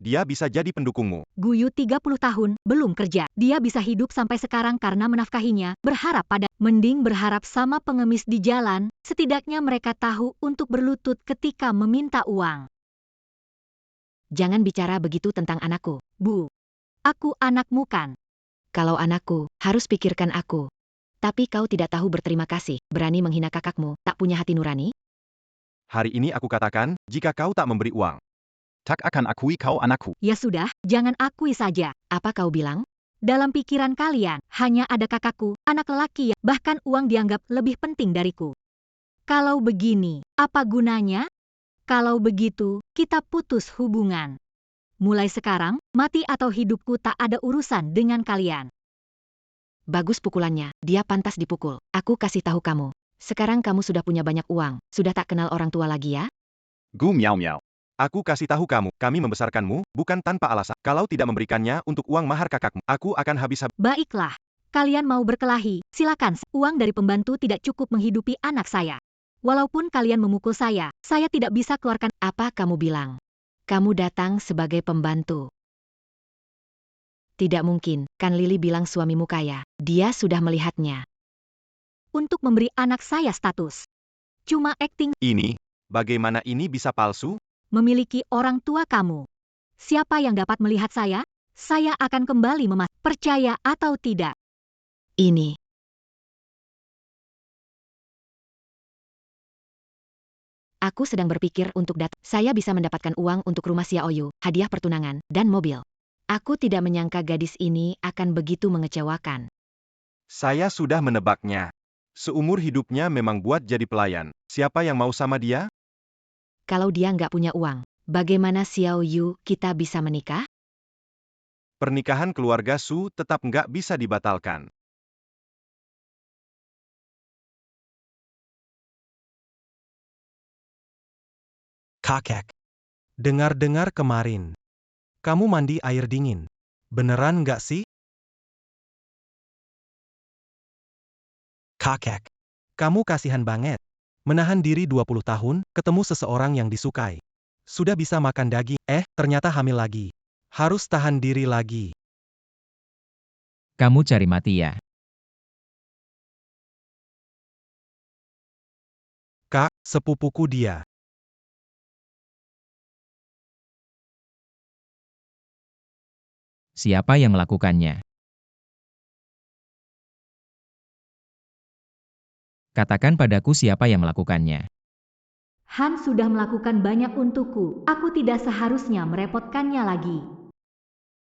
Dia bisa jadi pendukungmu. Guyu 30 tahun, belum kerja. Dia bisa hidup sampai sekarang karena menafkahinya, berharap pada. Mending berharap sama pengemis di jalan, setidaknya mereka tahu untuk berlutut ketika meminta uang. Jangan bicara begitu tentang anakku. Bu, aku anakmu kan? Kalau anakku, harus pikirkan aku. Tapi kau tidak tahu berterima kasih, berani menghina kakakmu, tak punya hati nurani? Hari ini aku katakan, jika kau tak memberi uang, Tak akan akui kau anakku. Ya sudah, jangan akui saja. Apa kau bilang? Dalam pikiran kalian, hanya ada kakakku, anak lelaki ya, bahkan uang dianggap lebih penting dariku. Kalau begini, apa gunanya? Kalau begitu, kita putus hubungan. Mulai sekarang, mati atau hidupku tak ada urusan dengan kalian. Bagus pukulannya, dia pantas dipukul. Aku kasih tahu kamu. Sekarang kamu sudah punya banyak uang, sudah tak kenal orang tua lagi ya? Gu Miao. aku kasih tahu kamu, kami membesarkanmu, bukan tanpa alasan. Kalau tidak memberikannya untuk uang mahar kakakmu, aku akan habis. Baiklah, kalian mau berkelahi, silakan. Uang dari pembantu tidak cukup menghidupi anak saya. Walaupun kalian memukul saya tidak bisa keluarkan. Apa kamu bilang? Kamu datang sebagai pembantu. Tidak mungkin, kan Lily bilang suamimu kaya. Dia sudah melihatnya. Untuk memberi anak saya status. Cuma acting. Ini, bagaimana ini bisa palsu? Memiliki orang tua kamu. Siapa yang dapat melihat saya? Saya akan kembali percaya atau tidak. Ini. Aku sedang berpikir untuk saya bisa mendapatkan uang untuk rumah Xiaoyu, hadiah pertunangan, dan mobil. Aku tidak menyangka gadis ini akan begitu mengecewakan. Saya sudah menebaknya. Seumur hidupnya memang buat jadi pelayan. Siapa yang mau sama dia? Kalau dia nggak punya uang, bagaimana Xiaoyu kita bisa menikah? Pernikahan keluarga Su tetap nggak bisa dibatalkan. Kakek. Dengar-dengar kemarin. Kamu mandi air dingin. Beneran nggak sih? Kakek. Kamu kasihan banget. Menahan diri 20 tahun, ketemu seseorang yang disukai. Sudah bisa makan daging, ternyata hamil lagi. Harus tahan diri lagi. Kamu cari mati ya. Kak, sepupuku dia. Siapa yang melakukannya? Katakan padaku siapa yang melakukannya. Han sudah melakukan banyak untukku. Aku tidak seharusnya merepotkannya lagi.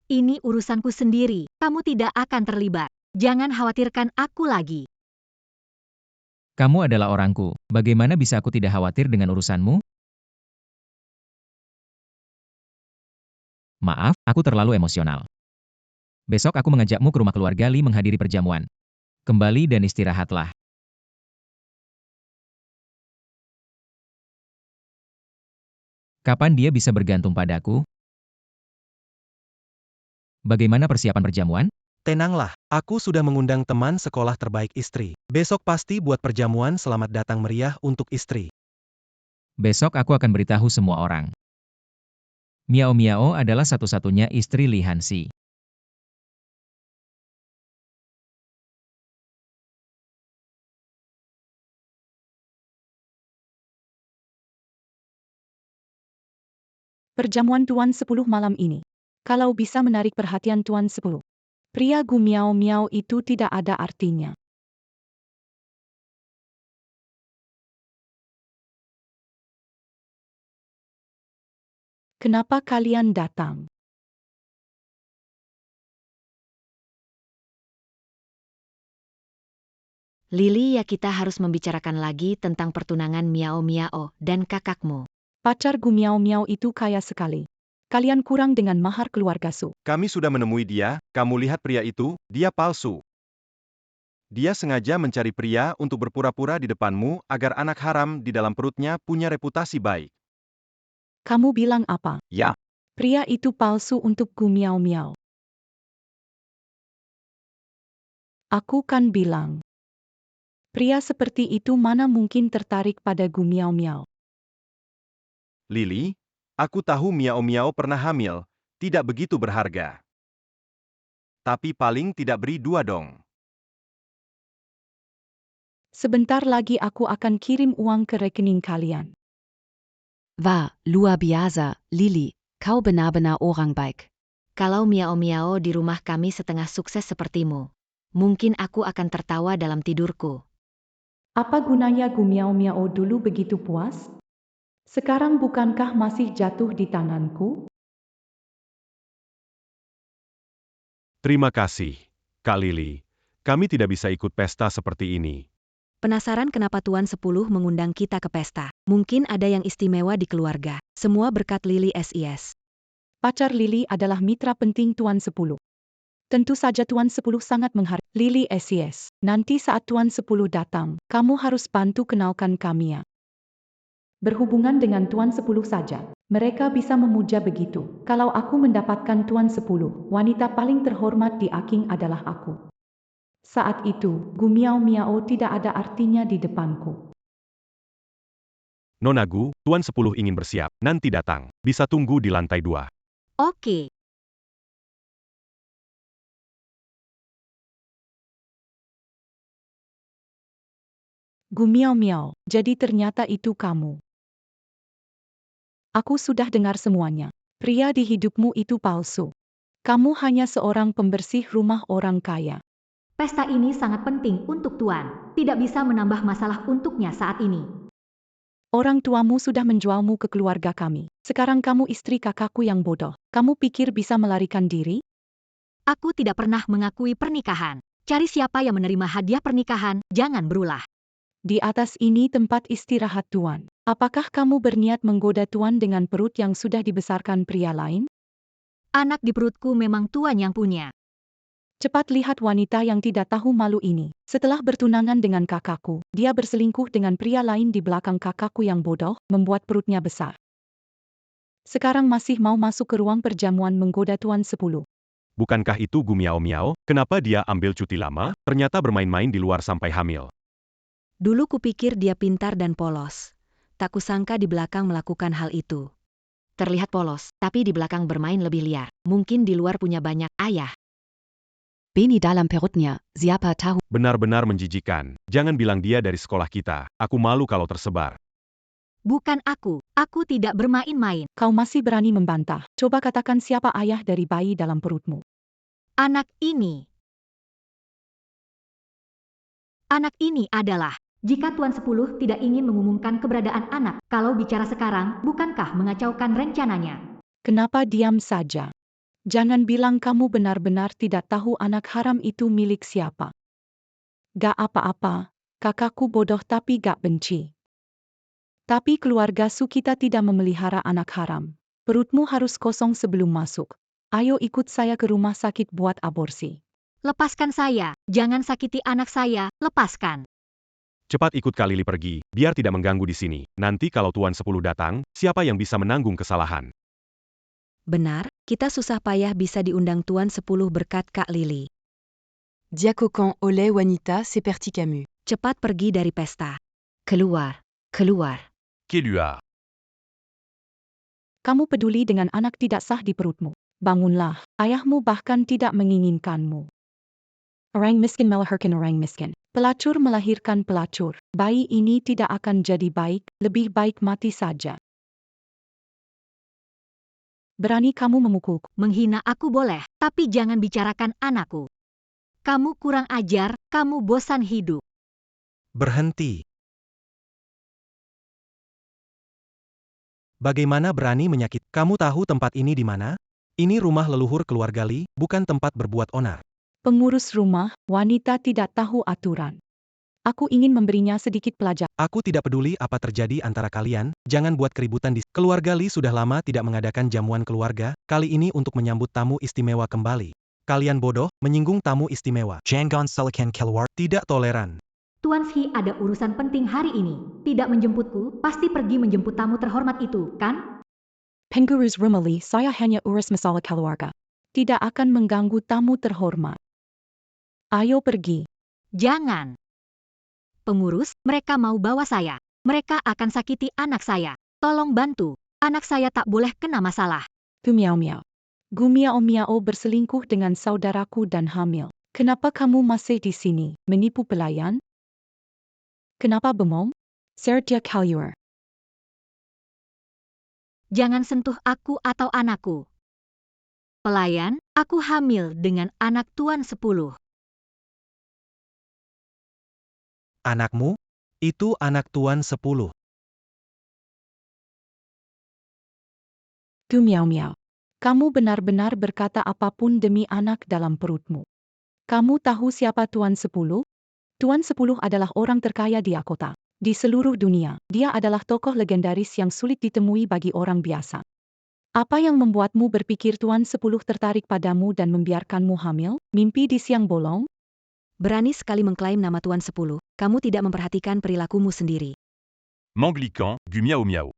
Ini urusanku sendiri. Kamu tidak akan terlibat. Jangan khawatirkan aku lagi. Kamu adalah orangku. Bagaimana bisa aku tidak khawatir dengan urusanmu? Maaf, aku terlalu emosional. Besok aku mengajakmu ke rumah keluarga Li menghadiri perjamuan. Kembali dan istirahatlah. Kapan dia bisa bergantung padaku? Bagaimana persiapan perjamuan? Tenanglah, aku sudah mengundang teman sekolah terbaik istri. Besok pasti buat perjamuan selamat datang meriah untuk istri. Besok aku akan beritahu semua orang. Miao Miao adalah satu-satunya istri Li Hansi. Perjamuan Tuan 10 malam ini. Kalau bisa menarik perhatian Tuan 10. Pria Gu Miao Miao itu tidak ada artinya. Kenapa kalian datang? Lili, ya kita harus membicarakan lagi tentang pertunangan Miao Miao dan kakakmu. Pacar Gu Miao Miao itu kaya sekali. Kalian kurang dengan mahar keluarga Su. Kami sudah menemui dia, kamu lihat pria itu, dia palsu. Dia sengaja mencari pria untuk berpura-pura di depanmu agar anak haram di dalam perutnya punya reputasi baik. Kamu bilang apa? Ya. Pria itu palsu untuk Gu Miao Miao. Aku kan bilang. Pria seperti itu mana mungkin tertarik pada Gu Miao Miao. Lili, aku tahu Miao Miao pernah hamil, tidak begitu berharga. Tapi paling tidak beri 2 dong. Sebentar lagi aku akan kirim uang ke rekening kalian. Wah, luar biasa, Lili, kau benar-benar orang baik. Kalau Miao Miao di rumah kami setengah sukses sepertimu, mungkin aku akan tertawa dalam tidurku. Apa gunanya Gu Miao Miao dulu begitu puas? Sekarang bukankah masih jatuh di tanganku? Terima kasih, Kak Lili. Kami tidak bisa ikut pesta seperti ini. Penasaran kenapa Tuan 10 mengundang kita ke pesta? Mungkin ada yang istimewa di keluarga. Semua berkat Lili SIS. Pacar Lili adalah mitra penting Tuan 10. Tentu saja Tuan 10 sangat menghargai Lili SIS. Nanti saat Tuan 10 datang, kamu harus bantu kenalkan kami ya. Berhubungan dengan Tuan 10 saja. Mereka bisa memuja begitu. Kalau aku mendapatkan Tuan 10, wanita paling terhormat di Aking adalah aku. Saat itu, Gu Miao Miao tidak ada artinya di depanku. Nona Gu, Tuan 10 ingin bersiap, nanti datang. Bisa tunggu di lantai 2. Oke. Gu Miao Miao, jadi ternyata itu kamu. Aku sudah dengar semuanya. Pria di hidupmu itu palsu. Kamu hanya seorang pembersih rumah orang kaya. Pesta ini sangat penting untuk Tuan. Tidak bisa menambah masalah untuknya saat ini. Orang tuamu sudah menjualmu ke keluarga kami. Sekarang kamu istri kakakku yang bodoh. Kamu pikir bisa melarikan diri? Aku tidak pernah mengakui pernikahan. Cari siapa yang menerima hadiah pernikahan, jangan berulah. Di atas ini tempat istirahat Tuan. Apakah kamu berniat menggoda Tuan dengan perut yang sudah dibesarkan pria lain? Anak di perutku memang Tuan yang punya. Cepat lihat wanita yang tidak tahu malu ini. Setelah bertunangan dengan kakakku, dia berselingkuh dengan pria lain di belakang kakakku yang bodoh, membuat perutnya besar. Sekarang masih mau masuk ke ruang perjamuan menggoda Tuan 10. Bukankah itu Gu Miao Miao? Kenapa dia ambil cuti lama? Ternyata bermain-main di luar sampai hamil. Dulu kupikir dia pintar dan polos. Tak kusangka di belakang melakukan hal itu. Terlihat polos, tapi di belakang bermain lebih liar. Mungkin di luar punya banyak ayah. Beni dalam perutnya, siapa tahu. Benar-benar menjijikan. Jangan bilang dia dari sekolah kita. Aku malu kalau tersebar. Bukan aku tidak bermain-main. Kau masih berani membantah. Coba katakan siapa ayah dari bayi dalam perutmu. Anak ini adalah. Jika Tuan 10 tidak ingin mengumumkan keberadaan anak, kalau bicara sekarang, bukankah mengacaukan rencananya? Kenapa diam saja? Jangan bilang kamu benar-benar tidak tahu anak haram itu milik siapa. Gak apa-apa, kakakku bodoh tapi gak benci. Tapi keluarga Su kita tidak memelihara anak haram. Perutmu harus kosong sebelum masuk. Ayo ikut saya ke rumah sakit buat aborsi. Lepaskan saya, jangan sakiti anak saya, lepaskan. Cepat ikut Kak Lili pergi, biar tidak mengganggu di sini. Nanti kalau Tuan 10 datang, siapa yang bisa menanggung kesalahan? Benar, kita susah payah bisa diundang Tuan 10 berkat Kak Lili. Diacocan Olay Wanita Seperti Camus. Cepat pergi dari pesta. Keluar, keluar. Kelua. Kamu peduli dengan anak tidak sah di perutmu. Bangunlah, ayahmu bahkan tidak menginginkanmu. Orang miskin melahirkan orang miskin. Pelacur melahirkan pelacur. Bayi ini tidak akan jadi baik, lebih baik mati saja. Berani kamu memukulku. Menghina aku boleh, tapi jangan bicarakan anakku. Kamu kurang ajar, kamu bosan hidup. Berhenti. Bagaimana berani menyakiti? Kamu tahu tempat ini di mana? Ini rumah leluhur keluarga Li, bukan tempat berbuat onar. Pengurus rumah, wanita tidak tahu aturan. Aku ingin memberinya sedikit pelajaran. Aku tidak peduli apa terjadi antara kalian, jangan buat keributan di keluarga Li sudah lama tidak mengadakan jamuan keluarga, kali ini untuk menyambut tamu istimewa kembali. Kalian bodoh, menyinggung tamu istimewa. Jangan salahkan keluar. Tidak toleran. Tuan Shi ada urusan penting hari ini. Tidak menjemputku, pasti pergi menjemput tamu terhormat itu, kan? Pengurus rumah Li, saya hanya urus masalah keluarga. Tidak akan mengganggu tamu terhormat. Ayo pergi. Jangan. Pengurus, mereka mau bawa saya. Mereka akan sakiti anak saya. Tolong bantu. Anak saya tak boleh kena masalah. Gumiao miao. Gumiao miao berselingkuh dengan saudaraku dan hamil. Kenapa kamu masih di sini? Menipu pelayan? Kenapa bengong? Sertia keluar. Jangan sentuh aku atau anakku. Pelayan, aku hamil dengan anak Tuan 10. Anakmu? Itu anak Tuan 10. Gumiao miao. Kamu benar-benar berkata apapun demi anak dalam perutmu. Kamu tahu siapa Tuan 10? Tuan 10 adalah orang terkaya di kota. Di seluruh dunia, dia adalah tokoh legendaris yang sulit ditemui bagi orang biasa. Apa yang membuatmu berpikir Tuan 10 tertarik padamu dan membiarkanmu hamil? Mimpi di siang bolong? Berani sekali mengklaim nama Tuan 10, kamu tidak memperhatikan perilakumu sendiri. Manglican, gu miao miao.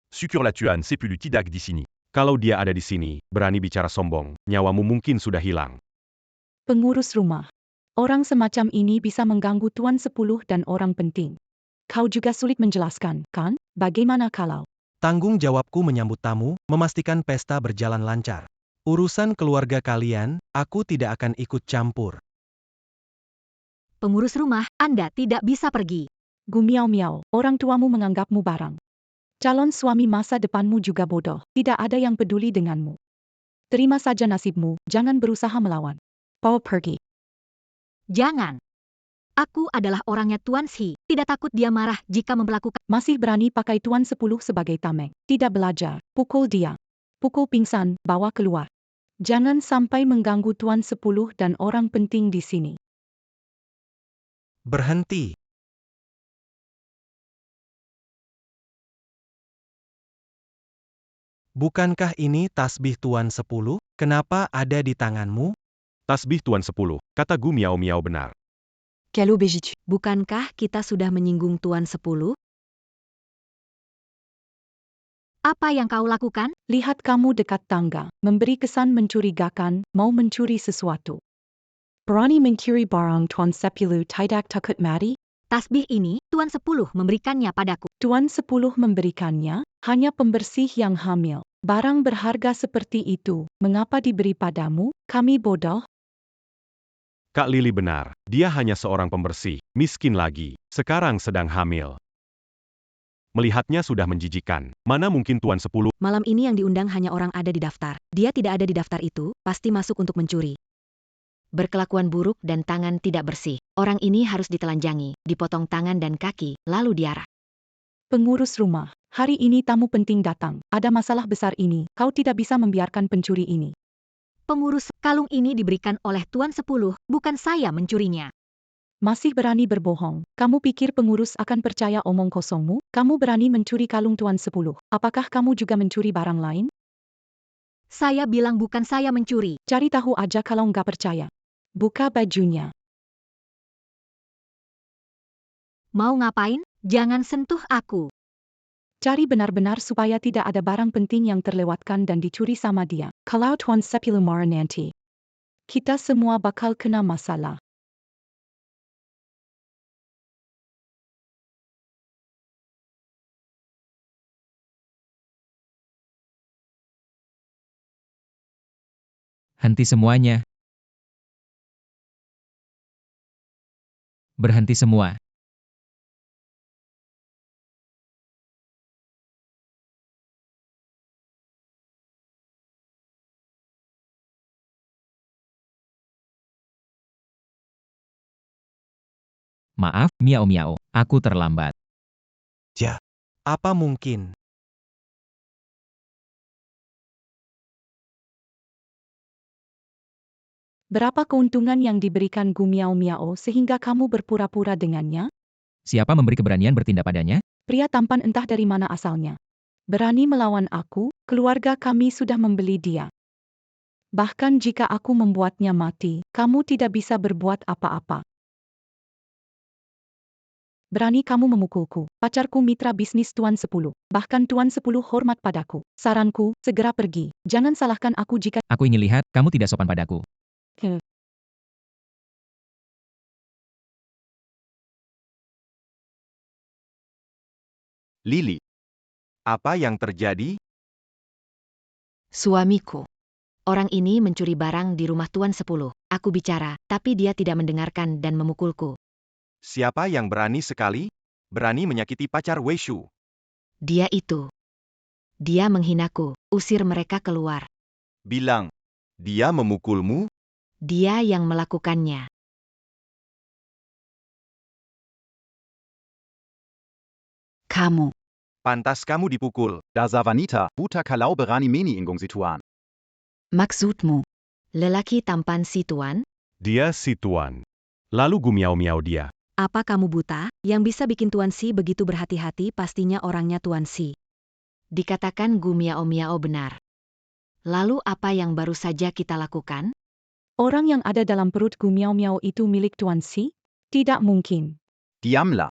Sukur la tuan sepulu tidak di sini. Kalau dia ada di sini, berani bicara sombong, nyawamu mungkin sudah hilang. Pengurus rumah. Orang semacam ini bisa mengganggu Tuan 10 dan orang penting. Kau juga sulit menjelaskan, kan? Bagaimana kalau? Tanggung jawabku menyambut tamu, memastikan pesta berjalan lancar. Urusan keluarga kalian, aku tidak akan ikut campur. Pengurus rumah, Anda tidak bisa pergi. Gumiao miao, orang tuamu menganggapmu barang. Calon suami masa depanmu juga bodoh, tidak ada yang peduli denganmu. Terima saja nasibmu, jangan berusaha melawan. Bawa pergi. Jangan. Aku adalah orangnya Tuan Shi, tidak takut dia marah jika memperlakukan. Masih berani pakai Tuan 10 sebagai tameng. Tidak belajar, pukul dia. Pukul pingsan, bawa keluar. Jangan sampai mengganggu Tuan 10 dan orang penting di sini. Berhenti. Bukankah ini tasbih Tuan 10? Kenapa ada di tanganmu? Tasbih Tuan 10, kata Gu Miao Miao benar. Quelle obégitu. Bukankah kita sudah menyinggung Tuan 10? Apa yang kau lakukan? Lihat kamu dekat tangga, memberi kesan mencurigakan, mau mencuri sesuatu. Berani mencuri barang Tuan 10 tidak takut mati? Tasbih ini, Tuan 10 memberikannya padaku. Tuan 10 memberikannya, hanya pembersih yang hamil. Barang berharga seperti itu, mengapa diberi padamu? Kami bodoh? Kak Lili benar, dia hanya seorang pembersih, miskin lagi, sekarang sedang hamil. Melihatnya sudah menjijikan, mana mungkin Tuan 10. Malam ini yang diundang hanya orang ada di daftar. Dia tidak ada di daftar itu, pasti masuk untuk mencuri. Berkelakuan buruk dan tangan tidak bersih. Orang ini harus ditelanjangi, dipotong tangan dan kaki, lalu diarak. Pengurus rumah, hari ini tamu penting datang. Ada masalah besar ini, kau tidak bisa membiarkan pencuri ini. Pengurus, kalung ini diberikan oleh Tuan 10, bukan saya mencurinya. Masih berani berbohong. Kamu pikir pengurus akan percaya omong kosongmu? Kamu berani mencuri kalung Tuan 10. Apakah kamu juga mencuri barang lain? Saya bilang bukan saya mencuri. Cari tahu aja kalau nggak percaya. Buka bajunya. Mau ngapain? Jangan sentuh aku. Cari benar-benar supaya tidak ada barang penting yang terlewatkan dan dicuri sama dia. Kalau Tuan Sepuluh marah nanti, kita semua bakal kena masalah. Henti semuanya. Berhenti semua. Maaf, Miao Miao, aku terlambat. Ya, apa mungkin? Berapa keuntungan yang diberikan Gu Miao Miao sehingga kamu berpura-pura dengannya? Siapa memberi keberanian bertindak padanya? Pria tampan entah dari mana asalnya. Berani melawan aku, keluarga kami sudah membeli dia. Bahkan jika aku membuatnya mati, kamu tidak bisa berbuat apa-apa. Berani kamu memukulku, pacarku mitra bisnis Tuan 10. Bahkan Tuan 10 hormat padaku. Saranku, segera pergi. Jangan salahkan aku jika... Aku ingin lihat, kamu tidak sopan padaku. Lily. Apa yang terjadi? Suamiku. Orang ini mencuri barang di rumah Tuan 10. Aku bicara, tapi dia tidak mendengarkan dan memukulku. Siapa yang berani sekali? Berani menyakiti pacar Wei Shu. Dia itu. Dia menghinaku, usir mereka keluar. Bilang, dia memukulmu? Dia yang melakukannya. Kamu. Pantas kamu dipukul. Dasa wanita, buta kalau berani meni inggung situan. Maksudmu. Lelaki tampan si Tuan? Dia si Tuan. Lalu Gu Miao Miao dia. Apa kamu buta? Yang bisa bikin Tuan Si begitu berhati-hati pastinya orangnya Tuan Si. Dikatakan Gu Miao Miao benar. Lalu apa yang baru saja kita lakukan? Orang yang ada dalam perut Gu Miao Miao itu milik Tuan Si? Tidak mungkin. Diamlah.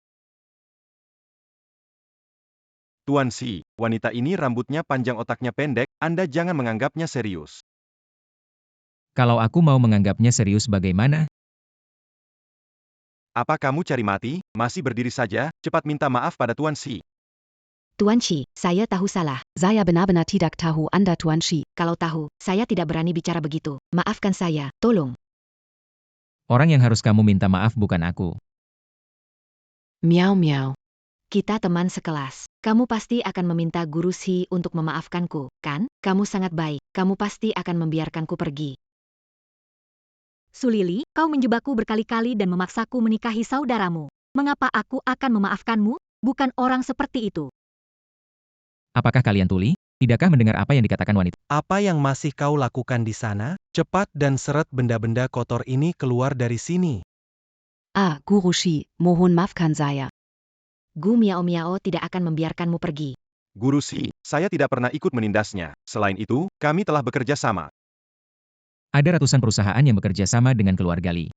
Tuan Si, wanita ini rambutnya panjang otaknya pendek, Anda jangan menganggapnya serius. Kalau aku mau menganggapnya serius bagaimana? Apa kamu cari mati? Masih berdiri saja, cepat minta maaf pada Tuan Si. Tuan Si, saya tahu salah. Saya benar-benar tidak tahu Anda Tuan Shi. Kalau tahu, saya tidak berani bicara begitu. Maafkan saya, tolong. Orang yang harus kamu minta maaf bukan aku. Miao Miao. Kita teman sekelas. Kamu pasti akan meminta Guru Si untuk memaafkanku, kan? Kamu sangat baik. Kamu pasti akan membiarkanku pergi. Sulili, kau menjebakku berkali-kali dan memaksaku menikahi saudaramu. Mengapa aku akan memaafkanmu? Bukan orang seperti itu. Apakah kalian tuli? Tidakkah mendengar apa yang dikatakan wanita? Apa yang masih kau lakukan di sana? Cepat dan seret benda-benda kotor ini keluar dari sini. Ah, Guru Shi, mohon maafkan saya. Gu Miao Miao tidak akan membiarkanmu pergi. Guru Si, saya tidak pernah ikut menindasnya. Selain itu, kami telah bekerja sama. Ada ratusan perusahaan yang bekerja sama dengan keluarga Li.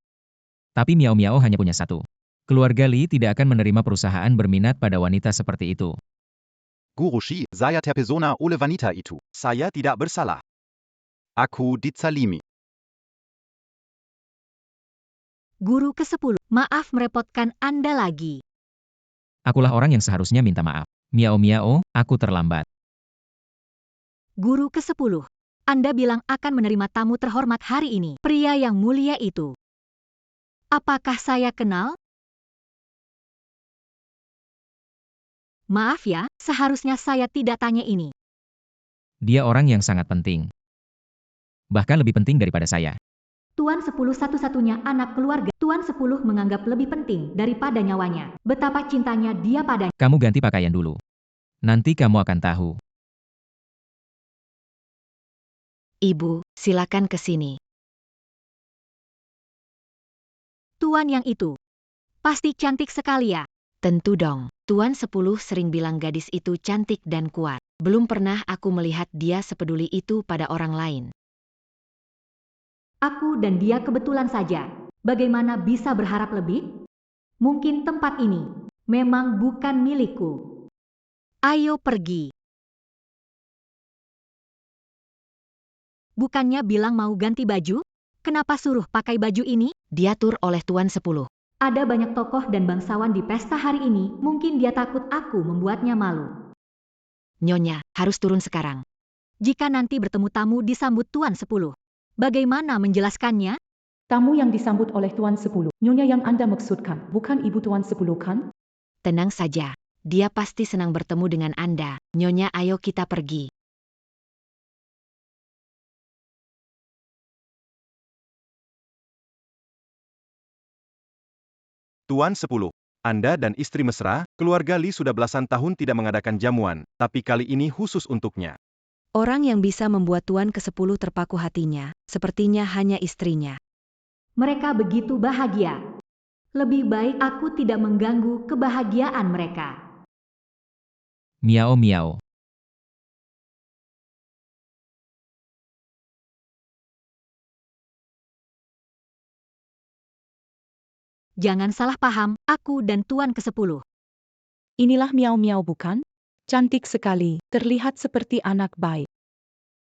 Tapi Miao Miao hanya punya satu. Keluarga Li tidak akan menerima perusahaan berminat pada wanita seperti itu. Guru Shi, saya terpesona ole wanita itu. Saya tidak bersalah. Aku dizalimi. Guru ke-10, maaf merepotkan Anda lagi. Akulah orang yang seharusnya minta maaf. Miao Miao, aku terlambat. Guru ke-10, Anda bilang akan menerima tamu terhormat hari ini. Pria yang mulia itu. Apakah saya kenal? Maaf ya, seharusnya saya tidak tanya ini. Dia orang yang sangat penting. Bahkan lebih penting daripada saya. Tuan 10 satu-satunya anak keluarga. Tuan 10 menganggap lebih penting daripada nyawanya. Betapa cintanya dia padanya. Kamu ganti pakaian dulu. Nanti kamu akan tahu. Ibu, silakan ke sini. Tuan yang itu. Pasti cantik sekali ya. Tentu dong. Tuan 10 sering bilang gadis itu cantik dan kuat. Belum pernah aku melihat dia sepeduli itu pada orang lain. Aku dan dia kebetulan saja. Bagaimana bisa berharap lebih? Mungkin tempat ini memang bukan milikku. Ayo pergi. Bukannya bilang mau ganti baju? Kenapa suruh pakai baju ini? Diatur oleh Tuan 10. Ada banyak tokoh dan bangsawan di pesta hari ini, mungkin dia takut aku membuatnya malu. Nyonya, harus turun sekarang. Jika nanti bertemu tamu disambut Tuan 10, bagaimana menjelaskannya? Tamu yang disambut oleh Tuan 10, Nyonya yang Anda maksudkan, bukan Ibu Tuan 10 kan? Tenang saja. Dia pasti senang bertemu dengan Anda. Nyonya, ayo kita pergi. Tuan 10. Anda dan istri mesra, keluarga Li sudah belasan tahun tidak mengadakan jamuan, tapi kali ini khusus untuknya. Orang yang bisa membuat Tuan ke-10 terpaku hatinya, sepertinya hanya istrinya. Mereka begitu bahagia. Lebih baik aku tidak mengganggu kebahagiaan mereka. Miao miao. Jangan salah paham, aku dan Tuan ke-10. Inilah Miao Miao bukan? Cantik sekali, terlihat seperti anak baik.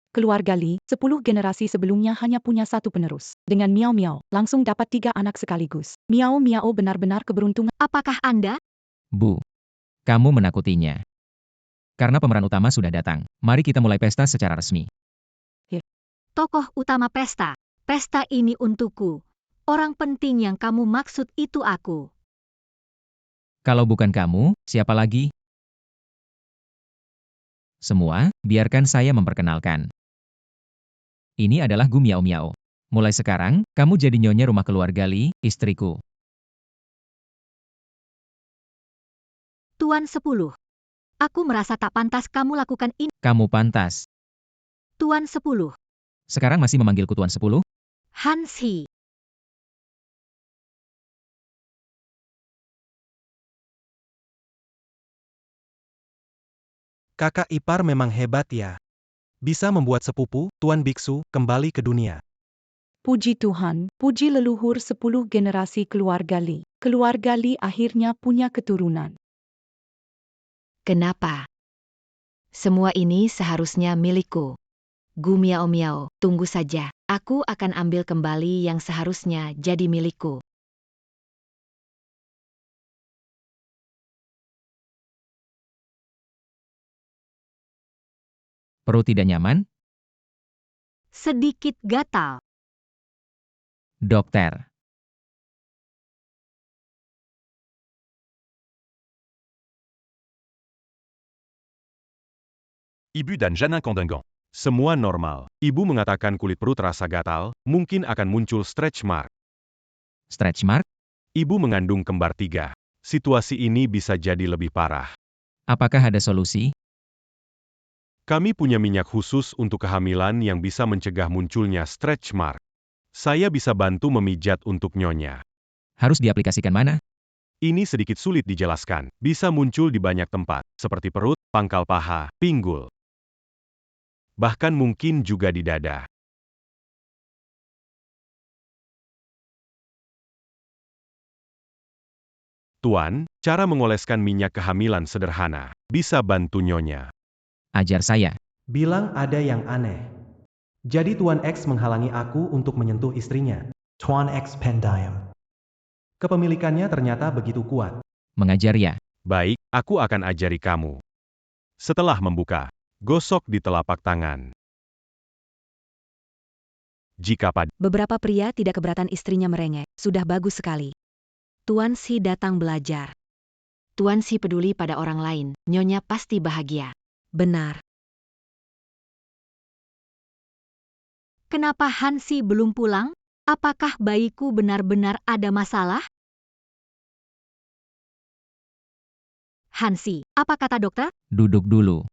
Keluarga Li, 10 generasi sebelumnya hanya punya satu penerus. Dengan Miao Miao, langsung dapat 3 anak sekaligus. Miao Miao benar-benar keberuntungan. Apakah Anda? Bu. Kamu menakutinya. Karena pemeran utama sudah datang, mari kita mulai pesta secara resmi. Tokoh utama pesta. Pesta ini untukku. Orang penting yang kamu maksud itu aku. Kalau bukan kamu, siapa lagi? Semua, biarkan saya memperkenalkan. Ini adalah Gu Miao Miao. Mulai sekarang, kamu jadi nyonya rumah keluarga Li, istriku. Tuan 10. Aku merasa tak pantas kamu lakukan ini. Kamu pantas. Tuan 10. Sekarang masih memanggilku Tuan 10? Hansi. Kakak ipar memang hebat ya. Bisa membuat sepupu, Tuan Biksu, kembali ke dunia. Puji Tuhan, puji leluhur 10 generasi keluarga Li. Keluarga Li akhirnya punya keturunan. Kenapa? Semua ini seharusnya milikku. Gu Miao Miao, tunggu saja. Aku akan ambil kembali yang seharusnya jadi milikku. Perut tidak nyaman? Sedikit gatal. Dokter. Ibu dan Janin Kondengant. Semua normal. Ibu mengatakan kulit perut terasa gatal, mungkin akan muncul stretch mark. Stretch mark? Ibu mengandung kembar 3. Situasi ini bisa jadi lebih parah. Apakah ada solusi? Kami punya minyak khusus untuk kehamilan yang bisa mencegah munculnya stretch mark. Saya bisa bantu memijat untuk nyonya. Harus diaplikasikan mana? Ini sedikit sulit dijelaskan. Bisa muncul di banyak tempat, seperti perut, pangkal paha, pinggul. Bahkan mungkin juga di dada. Tuan, cara mengoleskan minyak kehamilan sederhana. Bisa bantu nyonya. Ajar saya. Bilang ada yang aneh. Jadi Tuan X menghalangi aku untuk menyentuh istrinya. Tuan X Pendiam. Kepemilikannya ternyata begitu kuat. Mengajar ya. Baik, aku akan ajari kamu. Setelah membuka, gosok di telapak tangan. Jika pada Beberapa pria tidak keberatan istrinya merengek. Sudah bagus sekali. Tuan Si datang belajar. Tuan Si peduli pada orang lain. Nyonya pasti bahagia. Benar. Kenapa Hansi belum pulang? Apakah bayiku benar-benar ada masalah? Hansi, apa kata dokter? Duduk dulu.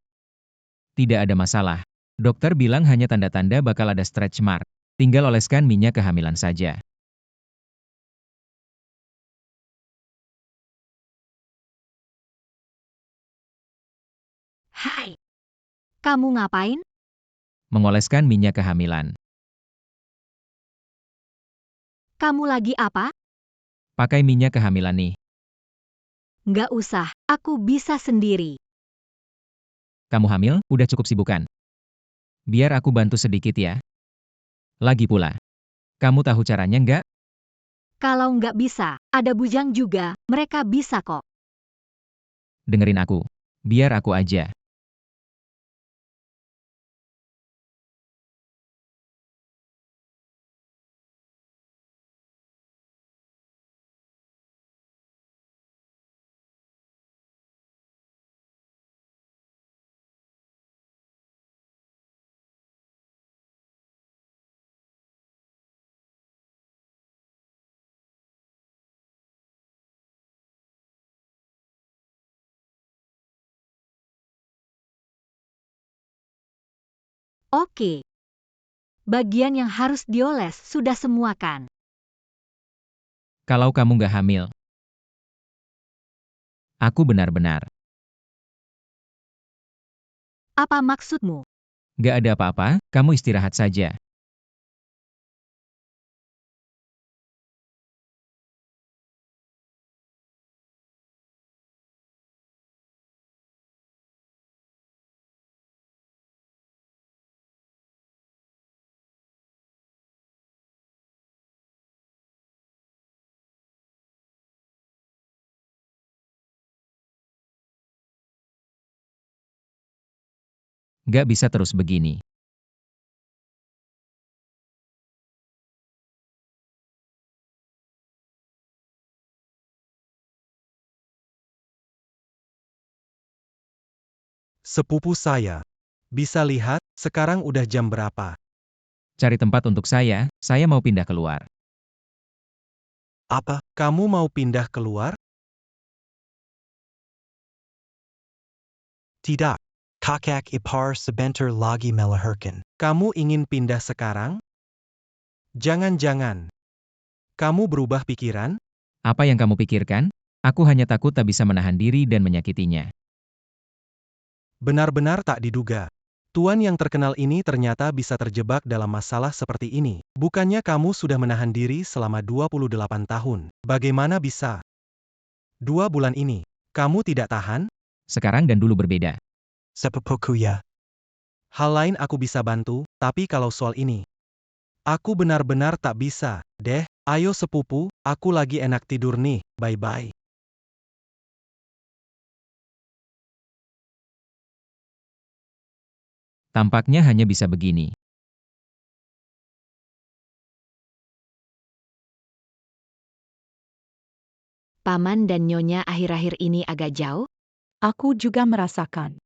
Tidak ada masalah. Dokter bilang hanya tanda-tanda bakal ada stretch mark. Tinggal oleskan minyak kehamilan saja. Hai. Kamu ngapain? Mengoleskan minyak kehamilan. Kamu lagi apa? Pakai minyak kehamilan nih. Nggak usah, aku bisa sendiri. Kamu hamil? Udah cukup sibukan. Biar aku bantu sedikit ya. Lagi pula, kamu tahu caranya nggak? Kalau nggak bisa, ada bujang juga, mereka bisa kok. Dengerin aku. Biar aku aja. Oke. Bagian yang harus dioles sudah semua kan? Kalau kamu nggak hamil, aku benar-benar. Apa maksudmu? Nggak ada apa-apa, kamu istirahat saja. Nggak bisa terus begini. Sepupu saya. Bisa lihat, sekarang udah jam berapa? Cari tempat untuk saya mau pindah keluar. Apa? Kamu mau pindah keluar? Tidak. Kakak ipar sebentar lagi melahirkan. Kamu ingin pindah sekarang? Jangan-jangan. Kamu berubah pikiran? Apa yang kamu pikirkan? Aku hanya takut tak bisa menahan diri dan menyakitinya. Benar-benar tak diduga. Tuan yang terkenal ini ternyata bisa terjebak dalam masalah seperti ini. Bukannya kamu sudah menahan diri selama 28 tahun. Bagaimana bisa? 2 bulan ini, kamu tidak tahan? Sekarang dan dulu berbeda. Sepupuku ya. Hal lain aku bisa bantu, tapi kalau soal ini, aku benar-benar tak bisa, deh. Ayo sepupu, aku lagi enak tidur nih, bye-bye. Tampaknya hanya bisa begini. Paman dan Nyonya akhir-akhir ini agak jauh? Aku juga merasakan.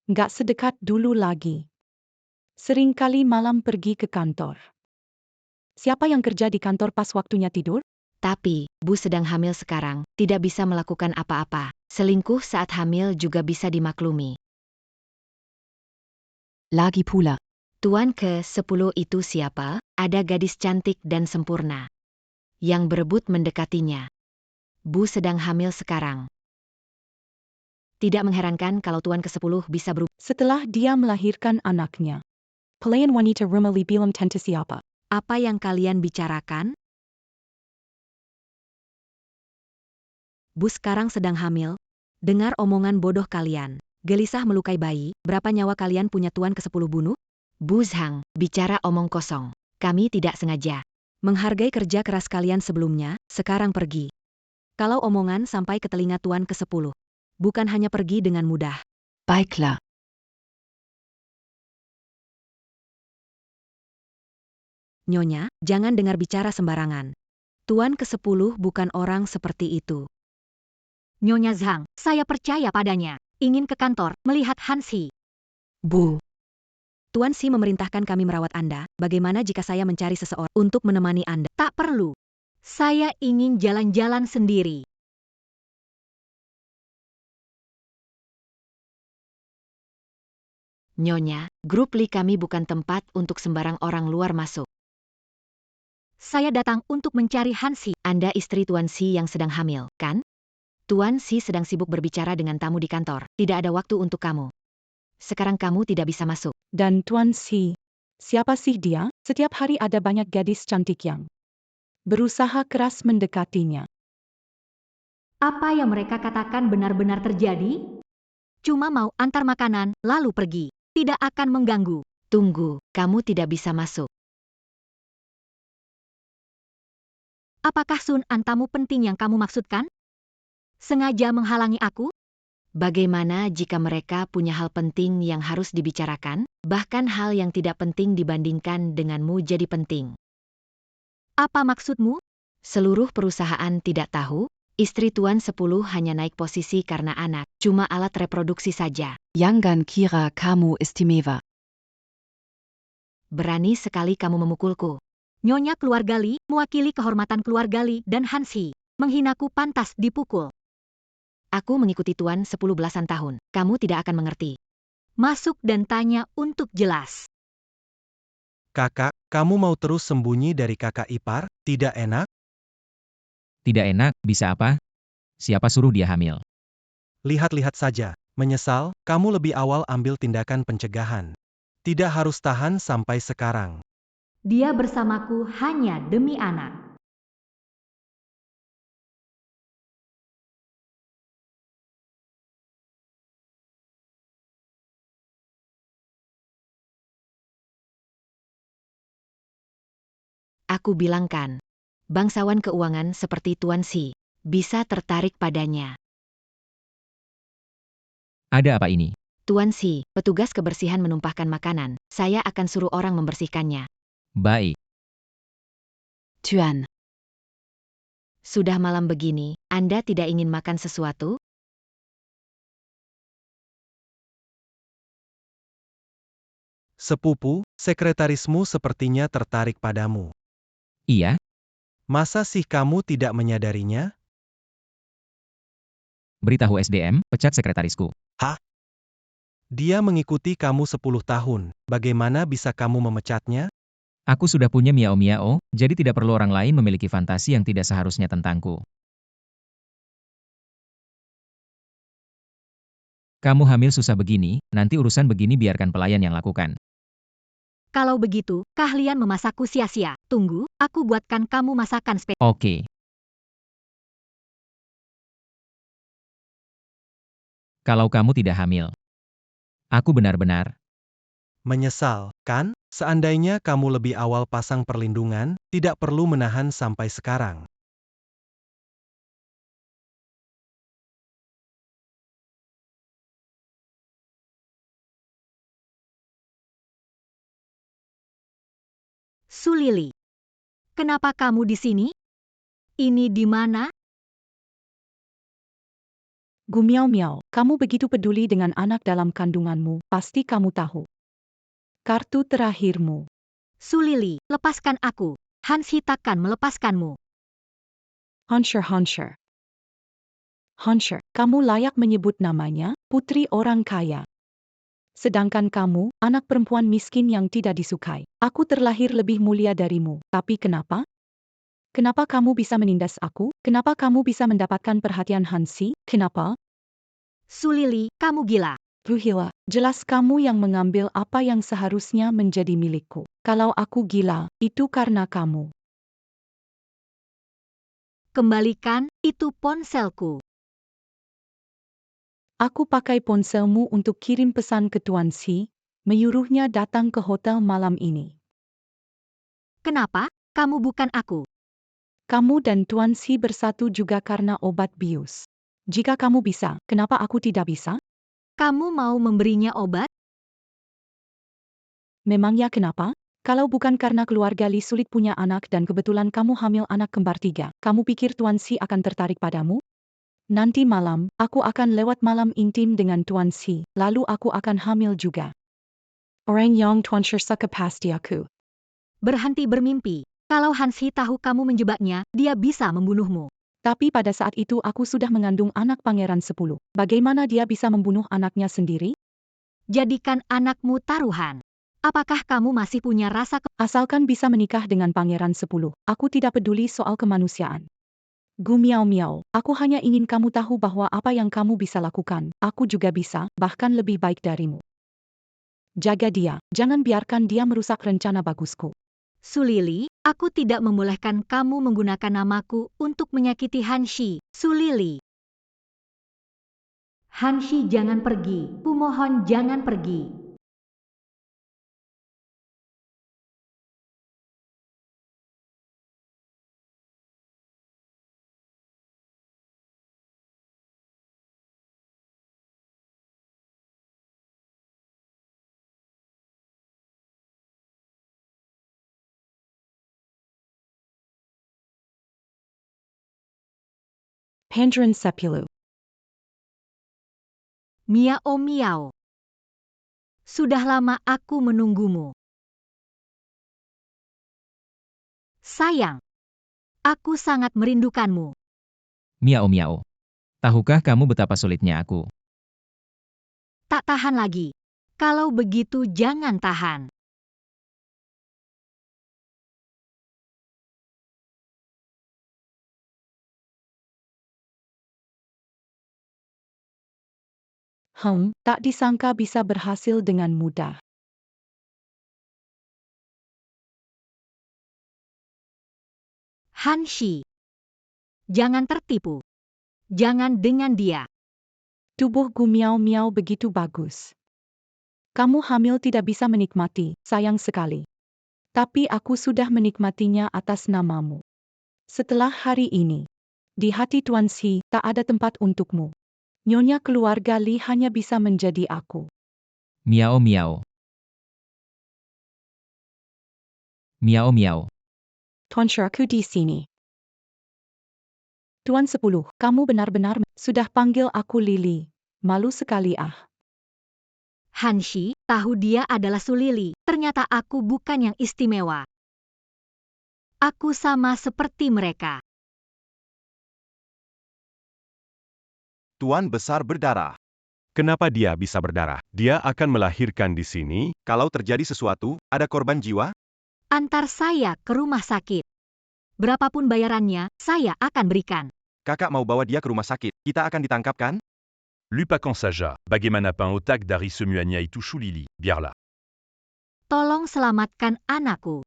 Nggak sedekat dulu lagi. Seringkali malam pergi ke kantor. Siapa yang kerja di kantor pas waktunya tidur? Tapi, Bu sedang hamil sekarang, tidak bisa melakukan apa-apa. Selingkuh saat hamil juga bisa dimaklumi. Lagi pula. Tuan ke-10 itu siapa? Ada gadis cantik dan sempurna. Yang berebut mendekatinya. Bu sedang hamil sekarang. Tidak mengherankan kalau Tuan ke-10 bisa berubah. Setelah dia melahirkan anaknya. Pelayan wanita rumah bilang tante siapa? Apa yang kalian bicarakan? Bu sekarang sedang hamil. Dengar omongan bodoh kalian. Gelisah melukai bayi, berapa nyawa kalian punya Tuan ke-10 bunuh? Bu Zhang, bicara omong kosong. Kami tidak sengaja. Menghargai kerja keras kalian sebelumnya, sekarang pergi. Kalau omongan sampai ke telinga Tuan ke-10. Bukan hanya pergi dengan mudah. Baiklah. Nyonya, jangan dengar bicara sembarangan. Tuan ke-10 bukan orang seperti itu. Nyonya Zhang, saya percaya padanya. Ingin ke kantor, melihat Hansi. Bu. Tuan Si memerintahkan kami merawat Anda, bagaimana jika saya mencari seseorang untuk menemani Anda? Tak perlu. Saya ingin jalan-jalan sendiri. Nyonya, grup Li kami bukan tempat untuk sembarang orang luar masuk. Saya datang untuk mencari Hansi. Anda istri Tuan Si yang sedang hamil, kan? Tuan Si sedang sibuk berbicara dengan tamu di kantor. Tidak ada waktu untuk kamu. Sekarang kamu tidak bisa masuk. Dan Tuan Si. Siapa sih dia? Setiap hari ada banyak gadis cantik yang berusaha keras mendekatinya. Apa yang mereka katakan benar-benar terjadi? Cuma mau antar makanan, lalu pergi. Tidak akan mengganggu. Tunggu, kamu tidak bisa masuk. Apakah Sun An tamu penting yang kamu maksudkan? Sengaja menghalangi aku? Bagaimana jika mereka punya hal penting yang harus dibicarakan, bahkan hal yang tidak penting dibandingkan denganmu jadi penting? Apa maksudmu? Seluruh perusahaan tidak tahu, istri Tuan 10 hanya naik posisi karena anak, cuma alat reproduksi saja. Jangan kira kamu istimewa. Berani sekali kamu memukulku. Nyonya keluarga Li, mewakili kehormatan keluarga Li dan Hansi, menghinaku pantas dipukul. Aku mengikuti Tuan 10 belasan tahun, kamu tidak akan mengerti. Masuk dan tanya untuk jelas. Kakak, kamu mau terus sembunyi dari kakak ipar? Tidak enak? Tidak enak, bisa apa? Siapa suruh dia hamil? Lihat-lihat saja. Menyesal, kamu lebih awal ambil tindakan pencegahan. Tidak harus tahan sampai sekarang. Dia bersamaku hanya demi anak. Aku bilangkan, bangsawan keuangan seperti Tuan Si, bisa tertarik padanya. Ada apa ini? Tuan Si, petugas kebersihan menumpahkan makanan, saya akan suruh orang membersihkannya. Baik. Tuan, Sudah malam begini, Anda tidak ingin makan sesuatu? Sepupu, sekretarismu sepertinya tertarik padamu. Iya, Masa sih kamu tidak menyadarinya? beritahu SDM, pecat sekretarisku. Dia mengikuti kamu 10 tahun, bagaimana bisa kamu memecatnya? Aku sudah punya miao-miao, jadi tidak perlu orang lain memiliki fantasi yang tidak seharusnya tentangku. Kamu hamil susah begini, nanti urusan begini biarkan pelayan yang lakukan. Kalau begitu, keahlian memasakku sia-sia. Tunggu, aku buatkan kamu masakan spesial. Oke. Kalau kamu tidak hamil. Aku benar-benar. Menyesal, kan? Seandainya kamu lebih awal pasang perlindungan, tidak perlu menahan sampai sekarang. Sulili. Kenapa kamu di sini? Ini di mana? Gu Miao Miao, kamu begitu peduli dengan anak dalam kandunganmu, pasti kamu tahu. Kartu terakhirmu. Sulili, lepaskan aku. Hansi takkan melepaskanmu. Hansher. Hansher, kamu layak menyebut namanya, putri orang kaya. Sedangkan kamu, anak perempuan miskin yang tidak disukai. Aku terlahir lebih mulia darimu, tapi kenapa? Kenapa kamu bisa menindas aku? Kenapa kamu bisa mendapatkan perhatian Hansi? Kenapa? Sulili, kamu gila. Ruhila, jelas kamu yang mengambil apa yang seharusnya menjadi milikku. Kalau aku gila, itu karena kamu. Kembalikan, itu ponselku. Aku pakai ponselmu untuk kirim pesan ke Tuan Si, menyuruhnya datang ke hotel malam ini. Kenapa? Kamu bukan aku. Kamu dan Tuan Si bersatu juga karena obat bius. Jika kamu bisa, kenapa aku tidak bisa? Kamu mau memberinya obat? Memangnya kenapa? Kalau bukan karena keluarga Li sulit punya anak dan kebetulan kamu hamil anak kembar 3, kamu pikir Tuan Si akan tertarik padamu? Nanti malam, aku akan lewat malam intim dengan Tuan Si, lalu aku akan hamil juga. Orang yang Tuan Si suka pasti aku. Berhenti bermimpi. Kalau Hansi tahu kamu menjebaknya, dia bisa membunuhmu. Tapi pada saat itu aku sudah mengandung anak Pangeran 10. Bagaimana dia bisa membunuh anaknya sendiri? Jadikan anakmu taruhan. Apakah kamu masih punya rasa Asalkan bisa menikah dengan Pangeran 10, aku tidak peduli soal kemanusiaan. Gu Miao Miao, aku hanya ingin kamu tahu bahwa apa yang kamu bisa lakukan, aku juga bisa, bahkan lebih baik darimu. Jaga dia, jangan biarkan dia merusak rencana bagusku. Sulili, aku tidak membolehkan kamu menggunakan namaku untuk menyakiti Hanshi. Sulili. Hanshi jangan pergi, kumohon jangan pergi. Pandran 10. Miao Miao. Sudah lama aku menunggumu. Sayang, aku sangat merindukanmu. Miao miao. Tahukah kamu betapa sulitnya aku? Tak tahan lagi. Kalau begitu jangan tahan. Tak disangka bisa berhasil dengan mudah. Hanshi, jangan tertipu. Jangan dengan dia. Tubuhku miau-miau begitu bagus. Kamu hamil tidak bisa menikmati, sayang sekali. Tapi aku sudah menikmatinya atas namamu. Setelah hari ini, di hati Tuan Shi tak ada tempat untukmu. Nyonya keluarga Li hanya bisa menjadi aku. Miao miao. Miao miao. Tuan Shiraku di sini. Tuan 10, kamu benar-benar sudah panggil aku Lili. Malu sekali ah. Hanshi, tahu dia adalah Sulili. Ternyata aku bukan yang istimewa. Aku sama seperti mereka. Tuan besar berdarah. Kenapa dia bisa berdarah? Dia akan melahirkan di sini? Kalau terjadi sesuatu, ada korban jiwa? Antar saya ke rumah sakit. Berapapun bayarannya, saya akan berikan. Kakak mau bawa dia ke rumah sakit. Kita akan ditangkap kan? Lupakan saja. Bagaimana otak dari semuanya itu Shulili, biarlah. Tolong selamatkan anakku.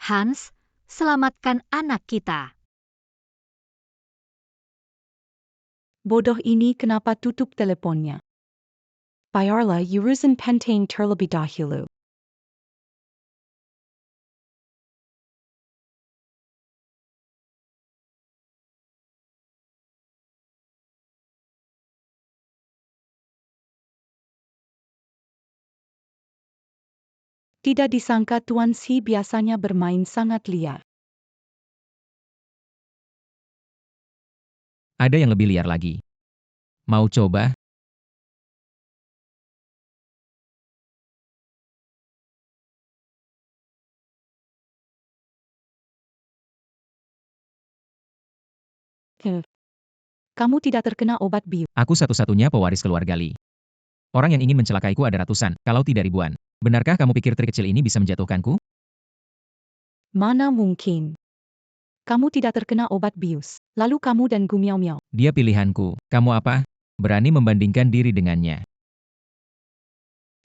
Hans, selamatkan anak kita. Bodoh ini kenapa tutup teleponnya? Biarlah urusan penting terlebih dahulu. Tidak disangka Tuan Shi biasanya bermain sangat liar. Ada yang lebih liar lagi. Mau coba? Kamu tidak terkena obat bius. Aku satu-satunya pewaris keluarga Li. Orang yang ingin mencelakaiku ada ratusan, kalau tidak ribuan. Benarkah kamu pikir trik kecil ini bisa menjatuhkanku? Mana mungkin? Kamu tidak terkena obat bius. Lalu kamu dan Gu Miao Miao. Dia pilihanku. Kamu apa? Berani membandingkan diri dengannya.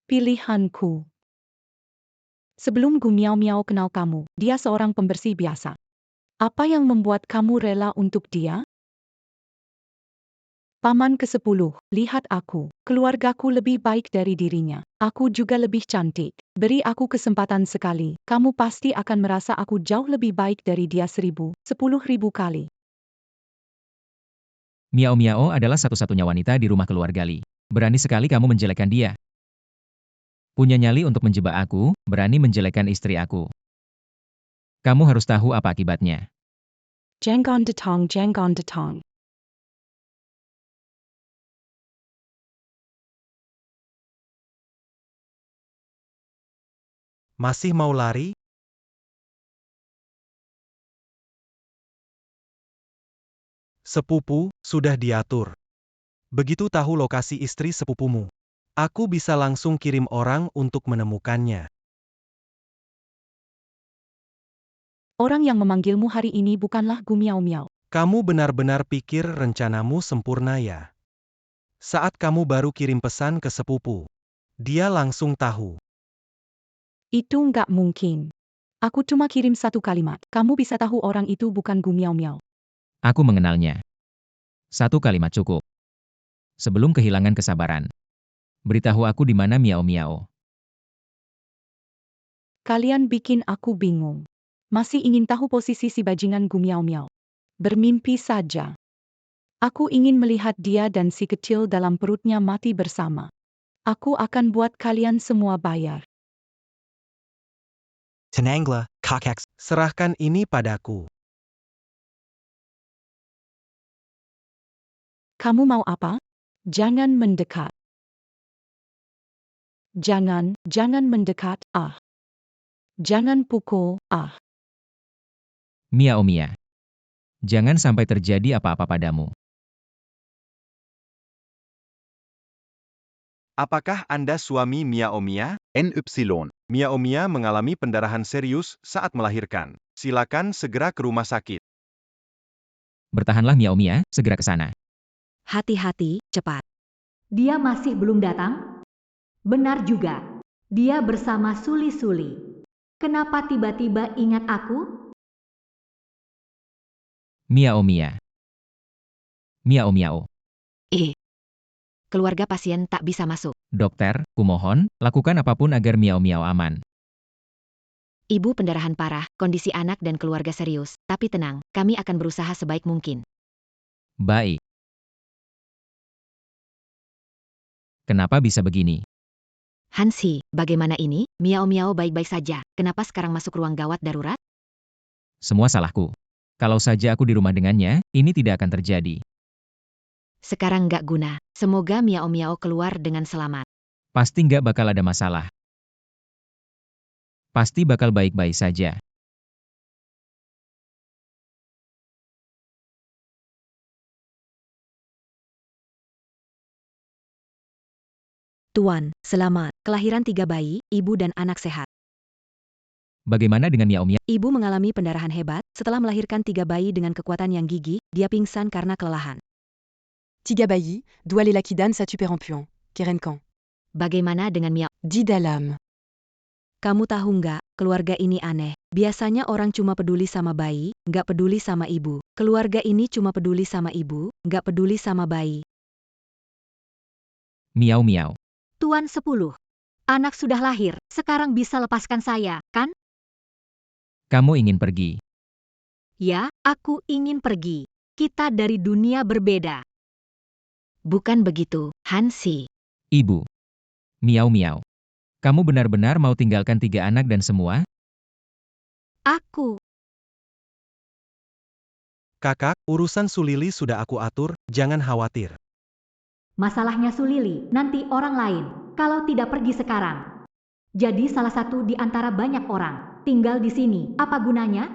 Pilihanku. Sebelum Gu Miao Miao kenal kamu, dia seorang pembersih biasa. Apa yang membuat kamu rela untuk dia? Paman ke-10, lihat aku. Keluargaku lebih baik dari dirinya. Aku juga lebih cantik. Beri aku kesempatan sekali. Kamu pasti akan merasa aku jauh lebih baik dari dia 1000, 10.000 kali. Miao Miao adalah satu-satunya wanita di rumah keluarga Li. Berani sekali kamu menjelekkan dia. Punya nyali untuk menjebak aku, berani menjelekkan istri aku. Kamu harus tahu apa akibatnya. Jangan datang, jangan datang. Masih mau lari? Sepupu, sudah diatur. Begitu tahu lokasi istri sepupumu, aku bisa langsung kirim orang untuk menemukannya. Orang yang memanggilmu hari ini bukanlah Gu Miao Miao. Kamu benar-benar pikir rencanamu sempurna ya? Saat kamu baru kirim pesan ke sepupu, dia langsung tahu. Itu nggak mungkin. Aku cuma kirim satu kalimat. Kamu bisa tahu orang itu bukan Gu Miao Miao. Aku mengenalnya. Satu kalimat cukup. Sebelum kehilangan kesabaran. Beritahu aku di mana Miao Miao. Kalian bikin aku bingung. Masih ingin tahu posisi si bajingan Gu Miao Miao? Bermimpi saja. Aku ingin melihat dia dan si kecil dalam perutnya mati bersama. Aku akan buat kalian semua bayar. Tenanglah, kakak. Serahkan ini padaku. Kamu mau apa? Jangan mendekat. Jangan mendekat, ah. Jangan pukul, ah. Miao Mia. Jangan sampai terjadi apa-apa padamu. Apakah Anda suami Miao Mia? NY. Miao Mia mengalami pendarahan serius saat melahirkan. Silakan segera ke rumah sakit. Bertahanlah Miao Mia, segera ke sana. Hati-hati, cepat. Dia masih belum datang? Benar juga. Dia bersama Suli-Suli. Kenapa tiba-tiba ingat aku? Miao Mia. Miao Miao. Keluarga pasien tak bisa masuk. Dokter, kumohon, lakukan apapun agar Miao Miao aman. Ibu pendarahan parah, kondisi anak dan keluarga serius. Tapi tenang, kami akan berusaha sebaik mungkin. Baik. Kenapa bisa begini? Hansi, bagaimana ini? Miao Miao baik-baik saja. Kenapa sekarang masuk ruang gawat darurat? Semua salahku. Kalau saja aku di rumah dengannya, ini tidak akan terjadi. Sekarang nggak guna. Semoga Miao Miao keluar dengan selamat. Pasti nggak bakal ada masalah. Pasti bakal baik-baik saja. Tuan, selamat. Kelahiran 3 bayi, ibu dan anak sehat. Bagaimana dengan Miao Miao? Ibu mengalami pendarahan hebat. Setelah melahirkan 3 bayi dengan kekuatan yang gigih, dia pingsan karena kelelahan. Tiga bayi, Doual et Lakidan Satuperampuan, Kerenkan. Bagaimana dengan Miao? Didalam. Kamu tahu nggak, keluarga ini aneh. Biasanya orang cuma peduli sama bayi, nggak peduli sama ibu. Keluarga ini cuma peduli sama ibu, nggak peduli sama bayi. Miao Miao. Tuan 10. Anak sudah lahir, sekarang bisa lepaskan saya, kan? Kamu ingin pergi. Ya, aku ingin pergi. Kita dari dunia berbeda. Bukan begitu, Hansi. Ibu. Miao Miao. Kamu benar-benar mau tinggalkan 3 anak dan semua? Aku. Kakak, urusan Sulili sudah aku atur, jangan khawatir. Masalahnya Sulili, nanti orang lain. Kalau tidak pergi sekarang. Jadi salah satu di antara banyak orang. Tinggal di sini, apa gunanya?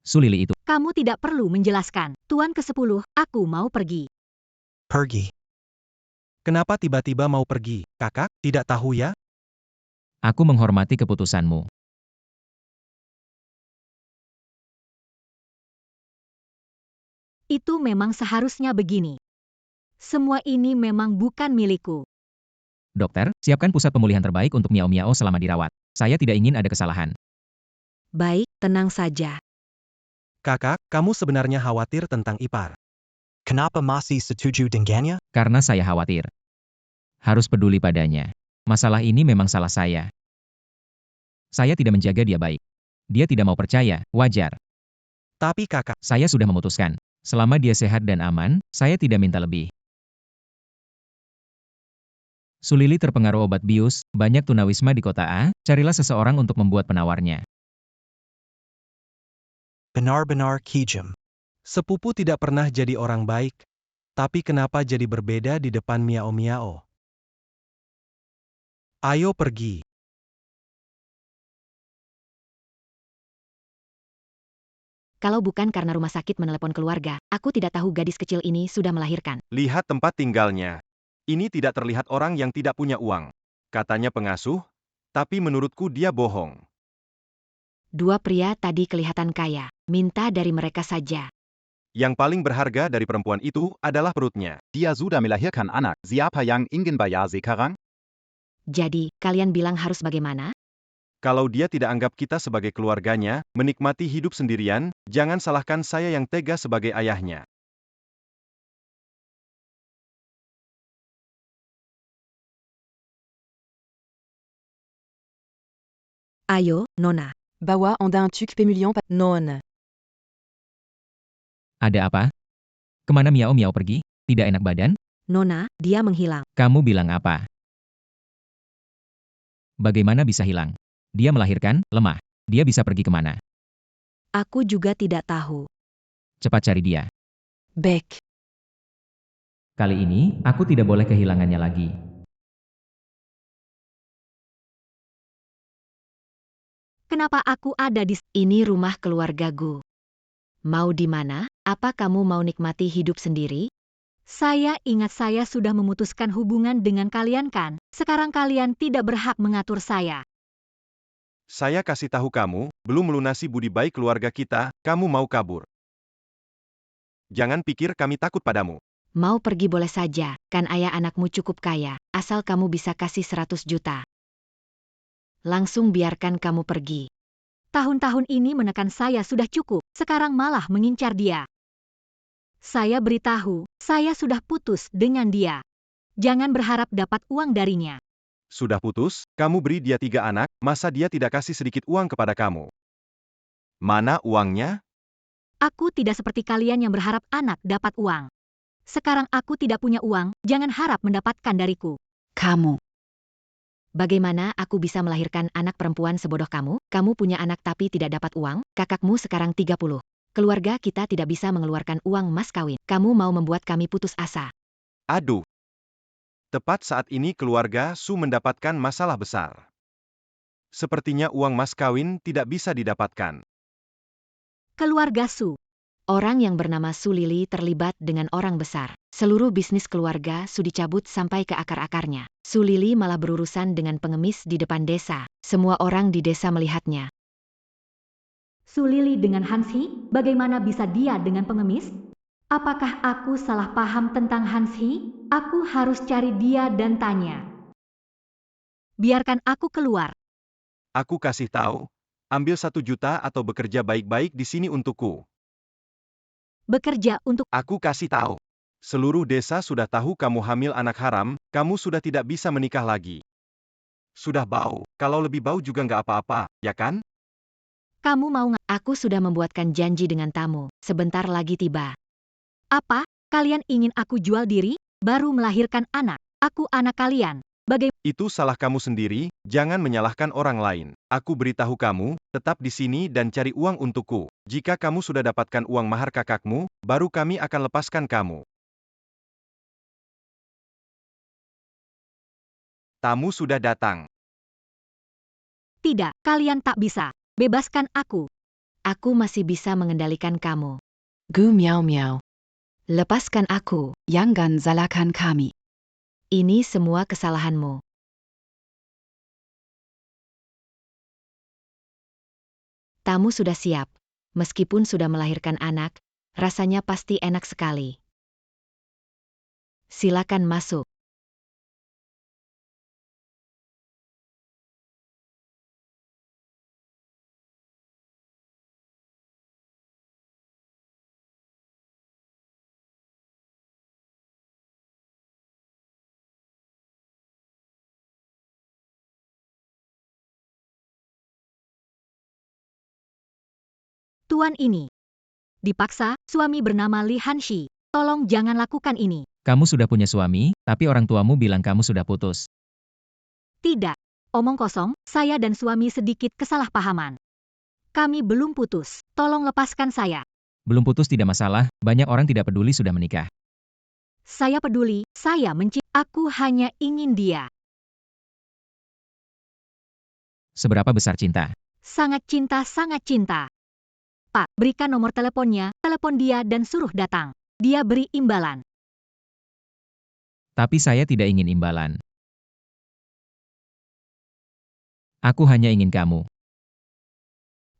Sulili itu. Kamu tidak perlu menjelaskan. Tuan ke-10, aku mau pergi. Pergi. Kenapa tiba-tiba mau pergi, kakak? Tidak tahu ya? Aku menghormati keputusanmu. Itu memang seharusnya begini. Semua ini memang bukan milikku. Dokter, siapkan pusat pemulihan terbaik untuk Miao Miao selama dirawat. Saya tidak ingin ada kesalahan. Baik, tenang saja. Kakak, kamu sebenarnya khawatir tentang Ipar. Kenapa masih setuju dengannya? Karena saya khawatir. Harus peduli padanya. Masalah ini memang salah saya. Saya tidak menjaga dia baik. Dia tidak mau percaya, wajar. Tapi kakak, Saya sudah memutuskan. Selama dia sehat dan aman, saya tidak minta lebih. Sulili terpengaruh obat bius, banyak tunawisma di kota A, carilah seseorang untuk membuat penawarnya. benar-benar kejam. Sepupu tidak pernah jadi orang baik. Tapi kenapa jadi berbeda di depan Miao Miao? Ayo pergi. Kalau bukan karena rumah sakit menelepon keluarga, aku tidak tahu gadis kecil ini sudah melahirkan. Lihat tempat tinggalnya. Ini tidak terlihat orang yang tidak punya uang. Katanya pengasuh, tapi menurutku dia bohong. 2 pria tadi kelihatan kaya. Minta dari mereka saja. Yang paling berharga dari perempuan itu adalah perutnya. Dia sudah melahirkan anak. Siapa yang ingin bayar sekarang? Jadi, kalian bilang harus bagaimana? Kalau dia tidak anggap kita sebagai keluarganya, menikmati hidup sendirian, jangan salahkan saya yang tega sebagai ayahnya. Ayo, Nona. Bawa anda un truc pemuliant non. Ada apa? Kemana Miao Miao pergi? Tidak enak badan? Nona, dia menghilang. Kamu bilang apa? Bagaimana bisa hilang? Dia melahirkan, lemah. Dia bisa pergi kemana? Aku juga tidak tahu. Cepat cari dia. Beck. Kali ini, aku tidak boleh kehilangannya lagi. Kenapa aku ada di Ini rumah keluargaku. Mau di mana? Apa kamu mau nikmati hidup sendiri? Saya ingat saya sudah memutuskan hubungan dengan kalian kan? Sekarang kalian tidak berhak mengatur saya. Saya kasih tahu kamu, belum melunasi budi baik keluarga kita, kamu mau kabur. Jangan pikir kami takut padamu. Mau pergi boleh saja, kan ayah anakmu cukup kaya, asal kamu bisa kasih 100 juta. Langsung biarkan kamu pergi. Tahun-tahun ini menekan saya sudah cukup, sekarang malah mengincar dia. Saya beritahu, saya sudah putus dengan dia. Jangan berharap dapat uang darinya. Sudah putus, kamu beri dia 3 anak, masa dia tidak kasih sedikit uang kepada kamu? Mana uangnya? Aku tidak seperti kalian yang berharap anak dapat uang. Sekarang aku tidak punya uang, jangan harap mendapatkan dariku. Kamu. Bagaimana aku bisa melahirkan anak perempuan sebodoh kamu? Kamu punya anak tapi tidak dapat uang, kakakmu sekarang 30. Keluarga kita tidak bisa mengeluarkan uang mas kawin. Kamu mau membuat kami putus asa. Aduh. Tepat saat ini keluarga Su mendapatkan masalah besar. Sepertinya uang mas kawin tidak bisa didapatkan. Keluarga Su. Orang yang bernama Su Lili terlibat dengan orang besar. Seluruh bisnis keluarga Su dicabut sampai ke akar-akarnya. Su Lili malah berurusan dengan pengemis di depan desa. Semua orang di desa melihatnya. Su Lili dengan Hansi, bagaimana bisa dia dengan pengemis? Apakah aku salah paham tentang Hansi? Aku harus cari dia dan tanya. Biarkan aku keluar. Aku kasih tahu, ambil 1 juta atau bekerja baik-baik di sini untukku. Bekerja untuk Aku kasih tahu. Seluruh desa sudah tahu kamu hamil anak haram, kamu sudah tidak bisa menikah lagi. Sudah bau, kalau lebih bau juga nggak apa-apa, ya kan? kamu mau Aku sudah membuatkan janji dengan tamu, sebentar lagi tiba. apa? Kalian ingin aku jual diri? Baru melahirkan anak. Aku anak kalian. Itu salah kamu sendiri, jangan menyalahkan orang lain. Aku beritahu kamu, tetap di sini dan cari uang untukku. Jika kamu sudah dapatkan uang mahar kakakmu, baru kami akan lepaskan kamu. Tamu sudah datang. Tidak, kalian tak bisa. Bebaskan aku. Aku masih bisa mengendalikan kamu. Gu miau miau. Lepaskan aku. Jangan salahkan kami. Ini semua kesalahanmu. Tamu sudah siap. Meskipun sudah melahirkan anak, rasanya pasti enak sekali. Silakan masuk. Tuan ini. Dipaksa, suami bernama Li Hanshi. Tolong jangan lakukan ini. Kamu sudah punya suami, tapi orang tuamu bilang kamu sudah putus. Tidak. Omong kosong, saya dan suami sedikit kesalahpahaman. Kami belum putus. Tolong lepaskan saya. Belum putus tidak masalah, banyak orang tidak peduli sudah menikah. Saya peduli, saya Aku hanya ingin dia. Seberapa besar cinta? Sangat cinta, sangat cinta. Pak, berikan nomor teleponnya, telepon dia dan suruh datang. Dia beri imbalan. Tapi saya tidak ingin imbalan. Aku hanya ingin kamu.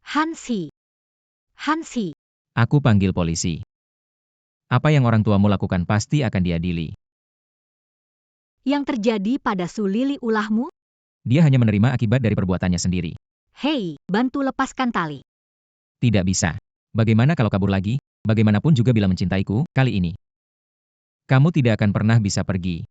Hansi. Hansi. Aku panggil polisi. Apa yang orang tuamu lakukan pasti akan diadili. Yang terjadi pada Su Lili ulahmu? Dia hanya menerima akibat dari perbuatannya sendiri. Hei, bantu lepaskan tali. Tidak bisa. Bagaimana kalau kabur lagi? Bagaimanapun juga bila mencintaiku, kali ini. Kamu tidak akan pernah bisa pergi.